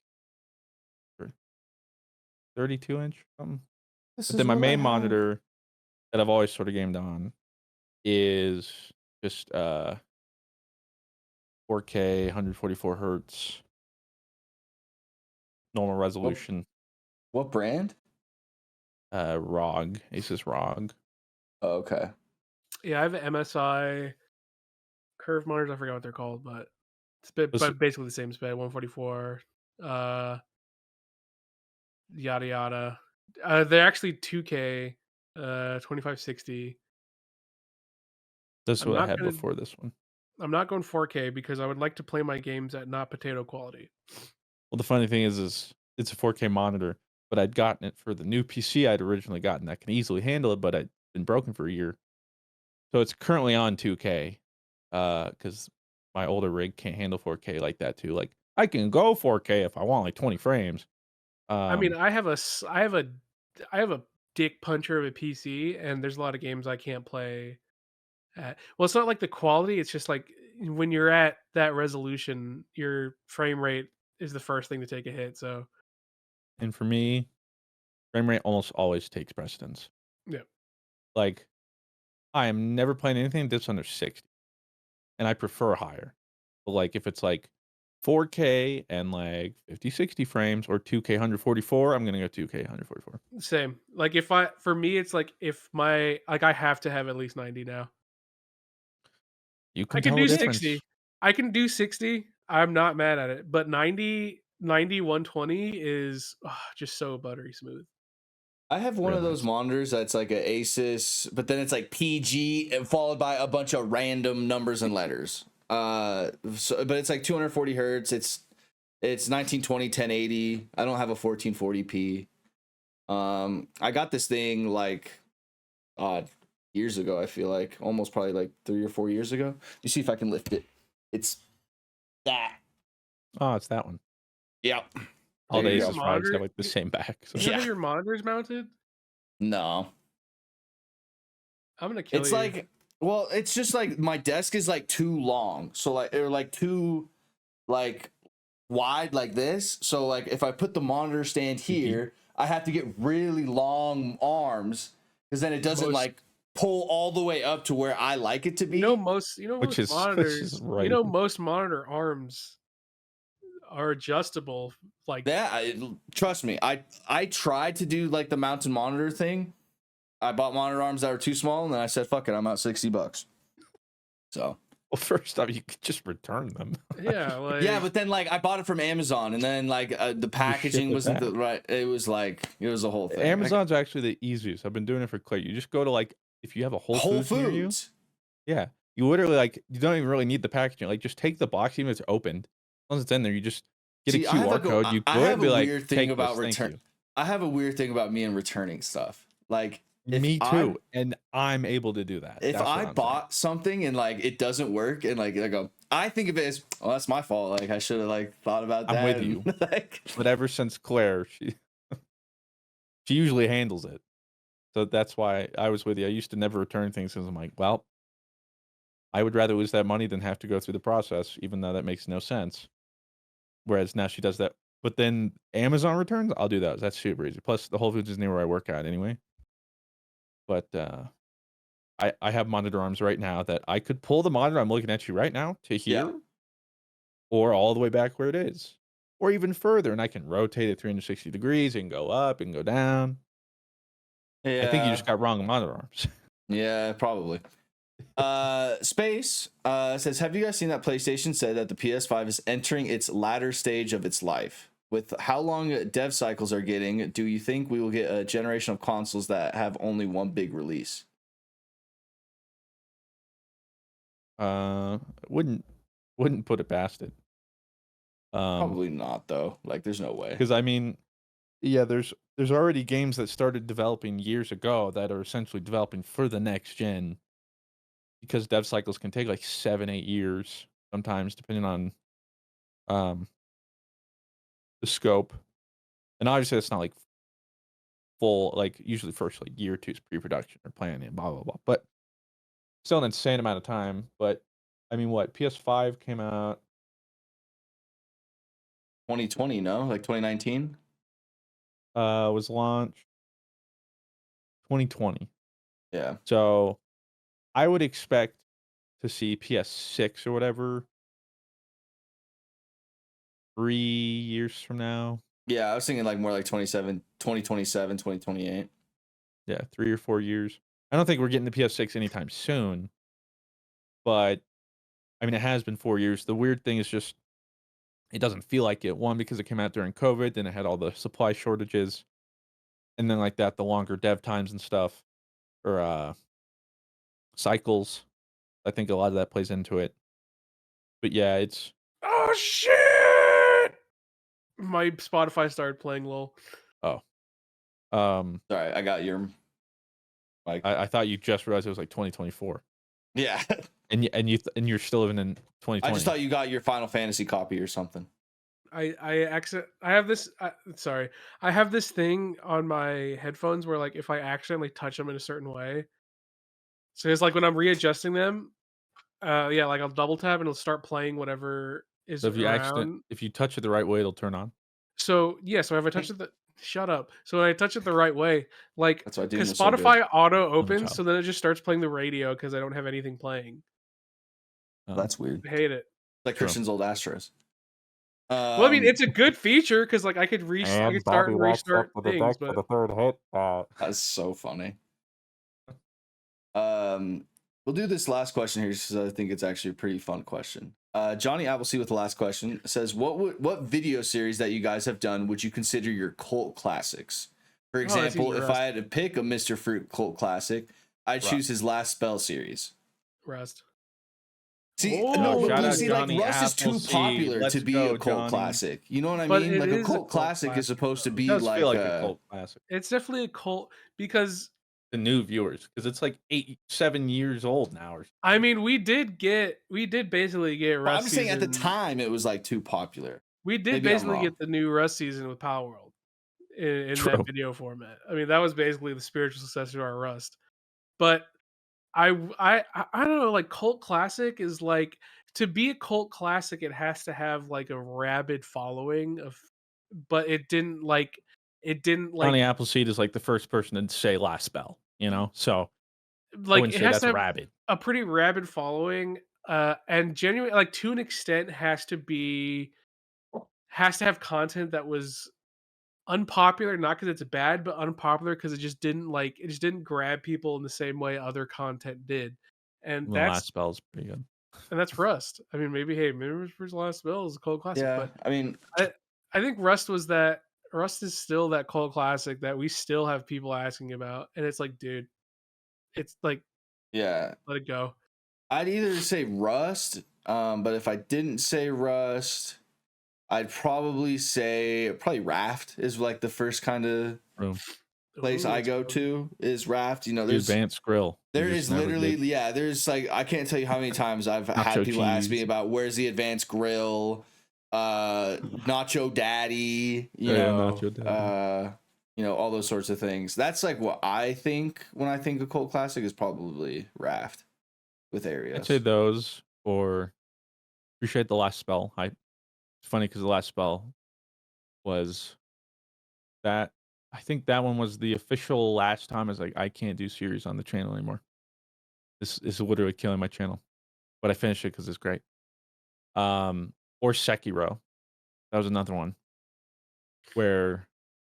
32-inch something. But then my main monitor that I've always sort of gamed on is just 4K, 144 hertz, normal resolution. What brand? ROG, Asus ROG. Oh, okay. Yeah, I have an MSI curved monitors. I forgot what they're called, but but basically the same spec. 144. Yada yada. They're actually 2K, 2560. That's what I had before this one. I'm not going 4K because I would like to play my games at not potato quality. Well, the funny thing is it's a 4K monitor, but I'd gotten it for the new PC I'd originally gotten that can easily handle it, but I'd been broken for a year. So it's currently on 2K, because my older rig can't handle 4K like that too. Like I can go 4K if I want like 20 frames. I mean, I have a dick puncher of a PC, and there's a lot of games I can't play at. Well, it's not like the quality; it's just like when you're at that resolution, your frame rate is the first thing to take a hit. So, and for me, frame rate almost always takes precedence. Yeah. Like, I am never playing anything that's under 60, and I prefer higher. But like, if it's like 4K and like 50, 60 frames or 2K 144, I'm gonna go 2K 144. Same. Like for me, it's like if I have to have at least 90 now. You can I can tell do the 60. I can do 60. I'm not mad at it, but 90, 120 is just so buttery smooth. I have one of those monitors that's like an Asus, but then it's like PG and followed by a bunch of random numbers and letters. But it's like 240 hertz. It's 1920 1080. I don't have a 1440p. I got this thing like years ago. I feel like almost probably like 3 or 4 years ago. You see if I can lift it. It's that. Oh, it's that one. Yep. All There you days go. is probably have like the same back. So. You know how Yeah. your monitor's mounted? No. I'm gonna kill It's you. like, well, it's just like my desk is like too long. So like, or like too like wide like this. So like if I put the monitor stand here, I have to get really long arms because then it doesn't like pull all the way up to where I like it to be. Most Which is monitors, right. you know, most monitor arms are adjustable. Like, Yeah, trust me. I tried to do like the mountain monitor thing. I bought monitor arms that were too small, and then I said, "Fuck it, I'm out $60." So, Well, first off, you could just return them. yeah, like, yeah, but then like I bought it from Amazon, and then like the packaging it wasn't back. the right. It was a whole thing. Amazon's actually the easiest. I've been doing it for Clay. You just go to like if you have a Whole Foods near you. Yeah, you literally like you don't even really need the packaging. Like just take the box, even if it's opened. Once it's in there, you just get a QR code. You I go have and be a like, weird thing "Take about this, thank return. you." I have a weird thing about me and returning stuff. Like Me too, and I'm able to do that. If That's what I I'm bought something and like it doesn't work, and like I go, I think of it as, well, that's my fault. Like I should have like thought about that. I'm with you. Like, But ever since Claire, she usually handles it. So that's why I was with you. I used to never return things because I'm like, well, I would rather lose that money than have to go through the process, even though that makes no sense. Whereas now she does that. But then Amazon returns, I'll do those. That's super easy. Plus, the Whole Foods is near where I work at anyway. But I have monitor arms right now that I could pull the monitor I'm looking at you right now to here, Yeah. or all the way back where it is, or even further, and I can rotate it 360 degrees and go up and go down. yeah, I think you just got wrong monitor arms. yeah, probably. Space says, have you guys seen that PlayStation said that the PS5 is entering its latter stage of its life? With how long dev cycles are getting, do you think we will get a generation of consoles that have only one big release? Wouldn't put it past it. Probably not though. Like, there's no way. Because I mean, yeah, there's already games that started developing years ago that are essentially developing for the next gen. Because dev cycles can take like 7-8 years sometimes, depending on the scope. And obviously, it's not like full. Like usually, first like year or two is pre-production or planning, and blah blah blah. But still an insane amount of time. But I mean, what PS5 came out 2020, no? Like 2019? was launched 2020. Yeah. So I would expect to see PS6 or whatever 3 years from now. Yeah, I was thinking like more like 2027, 2028. Yeah, 3 or 4 years. I don't think we're getting the PS6 anytime soon. But I mean, it has been 4 years. The weird thing is just it doesn't feel like it. One, because it came out during COVID, then it had all the supply shortages, and then like that, the longer dev times and stuff, or cycles. I think a lot of that plays into it. But yeah, it's oh shit! My Spotify started playing LOL. Sorry, I got your like I thought you just realized it was like 2024, yeah. and you're still living in 2020. I just thought you got your Final Fantasy copy or something. I have this sorry. I have this thing on my headphones where like if I accidentally touch them in a certain way. So it's like when I'm readjusting them, yeah, like I'll double tap and it'll start playing whatever is So around. if you touch it the right way, it'll turn on. So yeah, so if I touch it shut up. So when I touch it the right way, like That's why Dune because was so good. Spotify auto opens, child. so then it just starts playing the radio because I don't have anything playing. That's weird. I hate it. Like True. Christian's old Astros. Well, I mean, it's a good feature because like I could start and restart things, but the third hit. That's so funny. We'll do this last question here because I think it's actually a pretty fun question. Johnny Appleseed with the last question says, what video series that you guys have done would you consider your cult classics? For example, if I had to pick a Mr. Fruit cult classic, I'd choose his Last Spell series. Rust. See, Oh, no, but shout Blue, out see, like Johnny Rust is too Appleseed. popular to Let's be go, a cult Johnny. classic. You know what I But mean? it Like a is a cult cult classic is classic, supposed to though. It be does like feel like a cult classic it's definitely a cult because to new viewers because it's like 7 years old now. Or I mean we did basically get But I'm Rust just saying at the season. time it was like too popular. We did Maybe I'm basically wrong. get the new Rust season with Power World in True. that video format. I mean that was basically the spiritual successor to our Rust. But I don't know, like cult classic is like to be a cult classic, it has to have like a rabid following of, but it didn't like Johnny Appleseed is like the first person to say last spell, so I wouldn't it say has that's to have rabid. a pretty rabid following, and genuine like to an extent has to have content that was unpopular, not because it's bad, but unpopular because it just didn't grab people in the same way other content did, and The last spell is pretty good. that's Rust. I mean, maybe First Last Spell is a cult classic, Yeah, but I mean, I think Rust is still that cult classic that we still have people asking about, and it's like, dude, it's like yeah, let it go. I'd either say Rust, but if I didn't say Rust, I'd probably say Raft is like the first kind of Room. place Ooh, I that's go fun. to is Raft. You know, The there's advanced grill. there is literally there's like I can't tell you how many times I've had Nacho people ask me cheese. about where's the advanced grill, Nacho Daddy, Nacho Daddy. all those sorts of things. That's like what I think when I think of cult classic is probably Raft with Arios. I'd say those or appreciate the last spell. It's funny because the last spell was that I think that one was the official last time I was like, I can't do series on the channel anymore. This is literally killing my channel. But I finished it because it's great. Or Sekiro. That was another one where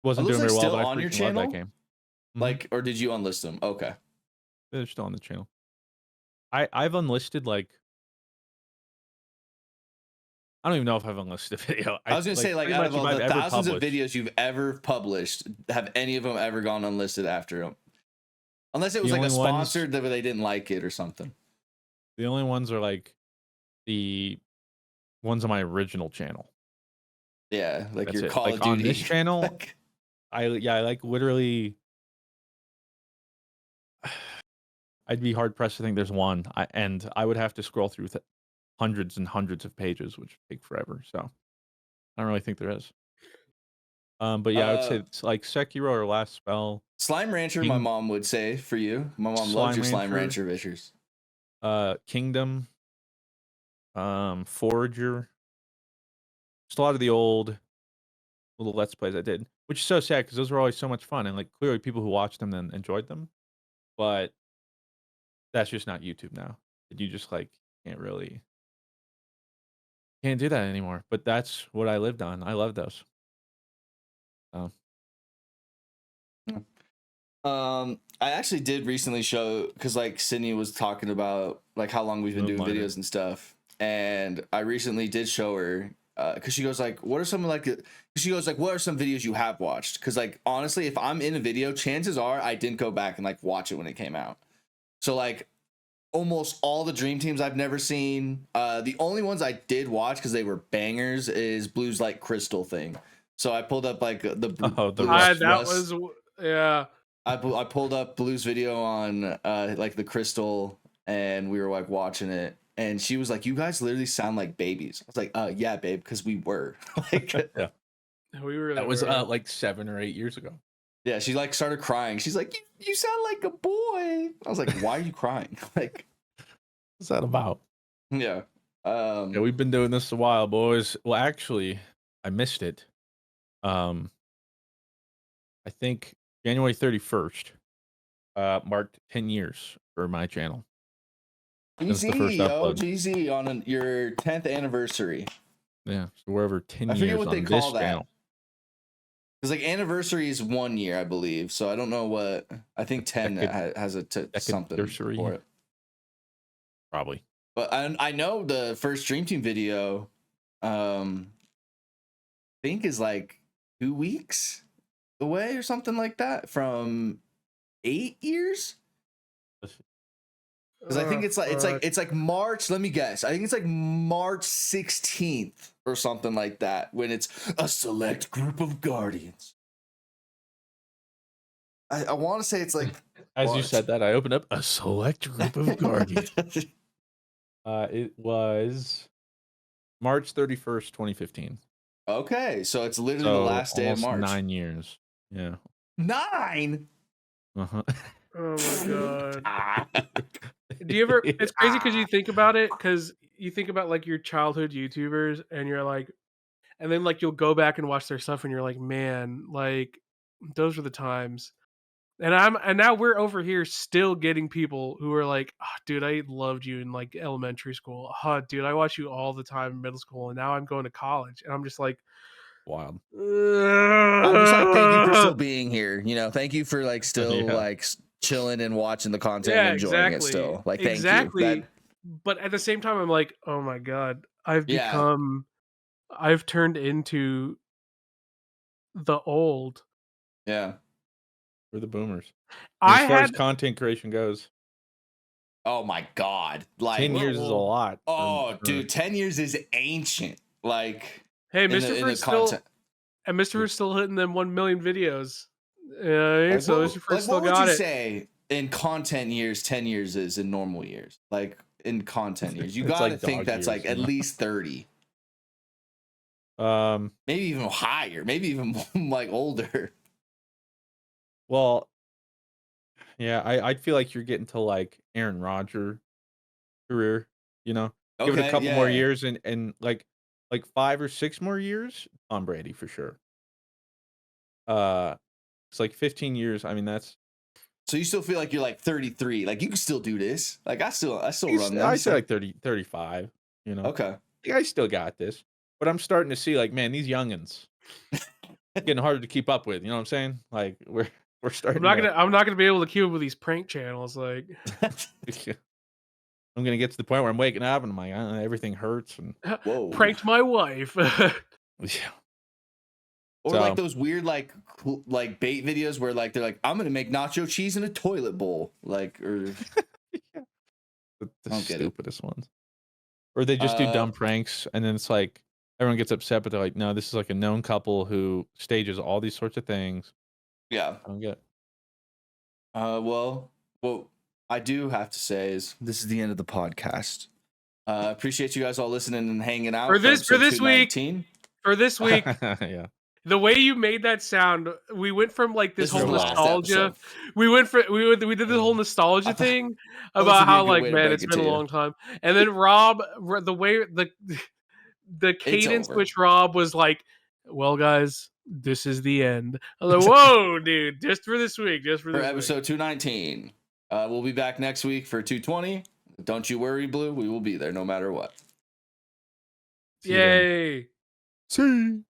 wasn't Are those doing like very well, still but I on your freaking love that channel? game. Like, or did you unlist them? Okay. They're still on the channel. I've unlisted like I don't even know if I've unlisted a video. I was gonna say like pretty out of much all if the I've ever thousands of published- videos you've ever published, have any of them ever gone unlisted after them? Unless it was The like a only ones- sponsored that they didn't like it or something. The only ones are like the ones on my original channel. Yeah, like That's your it. Call Like of Duty. on this channel, Like, I like literally I'd be hard pressed to think there's one. And I would have to scroll through hundreds and hundreds of pages, which would take forever. So I don't really think there is. But yeah, I would say it's like Sekiro or Last Spell. Slime Rancher, my mom would say for you. My mom loves your Slime Rancher visuals. Kingdom, Forager. Just a lot of the old little Let's Plays I did, which is so sad because those were always so much fun. And like clearly people who watched them then enjoyed them. But that's just not YouTube now. You just like can't do that anymore. But that's what I lived on. I love those. I actually did recently show because like Sydney was talking about like how long we've been doing Moonlighter. videos and stuff, and I recently did show her because she goes like, what are some what are some videos you have watched? Because like honestly, if I'm in a video, chances are I didn't go back and like watch it when it came out. So like almost all the Dream Teams I've never seen. The only ones I did watch because they were bangers is Blue's like Crystal thing. So I pulled up like the Was yeah. I pulled up Blue's video on like the Crystal, and we were like watching it, and she was like, "You guys literally sound like babies." I was like, "Yeah, babe, because we were." Like, yeah, we were. That was like 7 or 8 years ago. Yeah, she like started crying. She's like, "You sound like a boy." I was like, "Why are you crying?" Like, what's that about? Yeah. Yeah, we've been doing this a while, boys. Well, actually, I missed it. I think January 31st marked 10 years for my channel. Easy, yo, GZ on your 10th anniversary. Yeah, so we're over 10 years. I forget what they call that. Channel. Because like anniversary is 1 year, I believe. So I don't know what. I think 10 has something for it. Probably. But I know the first Dream Team video, I think is like 2 weeks away or something like that from 8 years. Because I think it's like fuck. it's like March. Let me guess. I think it's like March 16th or something like that when it's a select group of guardians. I want to say it's like As you March. said that, I opened up a select group of guardians. It was March 31st, 2015. Okay, so it's literally the So last day of almost March. 9 years. Yeah. 9. Uh-huh. Oh my god. Ah. Do you ever? It's crazy because you think about it, because you think about like your childhood YouTubers, and you're like, and then like you'll go back and watch their stuff, and you're like, man, like those were the times. And now we're over here still getting people who are like, oh, dude, I loved you in like elementary school. Oh, dude, I watched you all the time in middle school, and now I'm going to college, and I'm just like, Wild. I'm just like, thank you for still being here. You know, thank you for like still Yeah. like chilling and watching the content yeah, and enjoying it exactly, still. Like, thank exactly. you. That But at the same time, I'm like, oh my god, yeah. I've turned into the old. We're the boomers. I As far as had content creation goes, Oh my god. Like 10 years is a old. lot. oh dude, 10 years is ancient. Like Hey, in Mr. the Fruit's content. and Mr. Fruit's still hitting them 1 million videos. Yeah, Like, so what, Mr. Fruit still what would got you it. say in content years 10 years is in normal years? Like in content years. You It's gotta like think dog that's years, like at you know? least 30. Um, Maybe even higher. Maybe even like older. well, yeah, I feel like you're getting to like Aaron Rodgers career, you know? Give it a Okay, couple more yeah. years and like 5 or 6 more years, Tom Brady for sure. It's like 15 years. I mean, that's So you still feel like you're like 33. Like you can still do this. Like I still run I this. say like 30, 35, you know? Okay. I still got this. But I'm starting to see like, man, these youngins getting harder to keep up with, you know what I'm saying? Like we're starting to I'm not gonna be able to keep up with these prank channels. Like, I'm gonna get to the point where I'm waking up and I'm like, everything hurts and Whoa. pranked my wife. yeah. Or like So those weird like bait videos where like they're like, I'm gonna make nacho cheese in a toilet bowl. Like or the I don't get it. stupidest ones. Or they just do dumb pranks and then it's like everyone gets upset, but they're like, no, this is like a known couple who stages all these sorts of things. yeah. I don't get it. Well, what I do have to say is this is the end of the podcast. Appreciate you guys all listening and hanging out For this week. 219. For this week, Yeah. the way you made that sound, we went from like this This was whole the last nostalgia. episode. We did this whole nostalgia thing thought this about would be a how good like, way to man, break it's it been to a you. long time. And then Rob, the way the cadence over. which Rob was like, well, guys, this is the end. I was like, whoa, dude, just for this week, just for For this episode 219. We'll be back next week for 220. Don't you worry, Blue. We will be there no matter what. week. Yay. See.